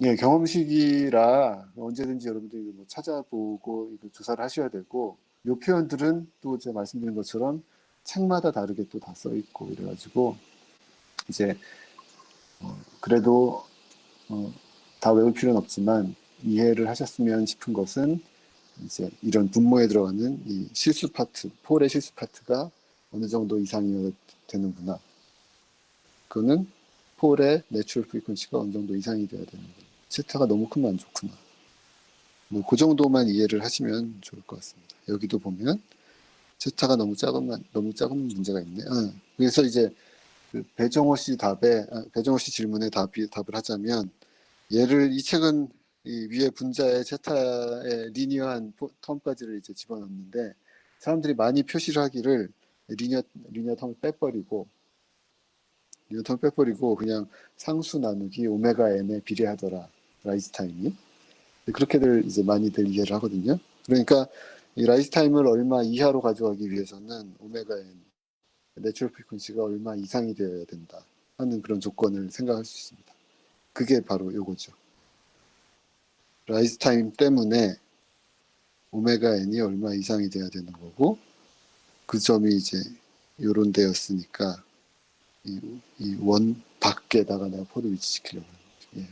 S1: 예, 경험식이라 언제든지 여러분들이 뭐 찾아보고 조사를 하셔야 되고 이 표현들은 또 제가 말씀드린 것처럼 책마다 다르게 또 다 써 있고 이래가지고 이제 그래도 다 외울 필요는 없지만 이해를 하셨으면 싶은 것은 이제 이런 분모에 들어가는 이 실수 파트, 폴의 실수 파트가 어느 정도 이상이어야 되는구나. 그거는 폴의 내추럴 프리퀀시가 어느 정도 이상이 돼야 되는구나. 세타가 너무 크면 안 좋구나. 그 정도만 이해를 하시면 좋을 것 같습니다. 여기도 보면 제타가 너무 작은 문제가 있네. 그래서 이제 그 배정호 씨 배정호 씨 질문에 답을 하자면, 이 책은 이 위에 분자의 제타의 리니어한 텀까지를 이제 집어넣는데, 사람들이 많이 표시를 하기를 리니어 텀을 빼버리고 그냥 상수 나누기 오메가 n에 비례하더라, 라이즈 타임이. 그렇게들 이제 많이들 이해를 하거든요. 그러니까 이 라이즈 타임을 얼마 이하로 가져가기 위해서는 오메가 n, 내추럴 프리퀀시가 얼마 이상이 되어야 된다 하는 그런 조건을 생각할 수 있습니다. 그게 바로 요거죠. 라이즈 타임 때문에 오메가 n이 얼마 이상이 돼야 되는 거고, 그 점이 이제 요런 데였으니까 이 원 밖에다가 내가 포를 위치시키려고. 예.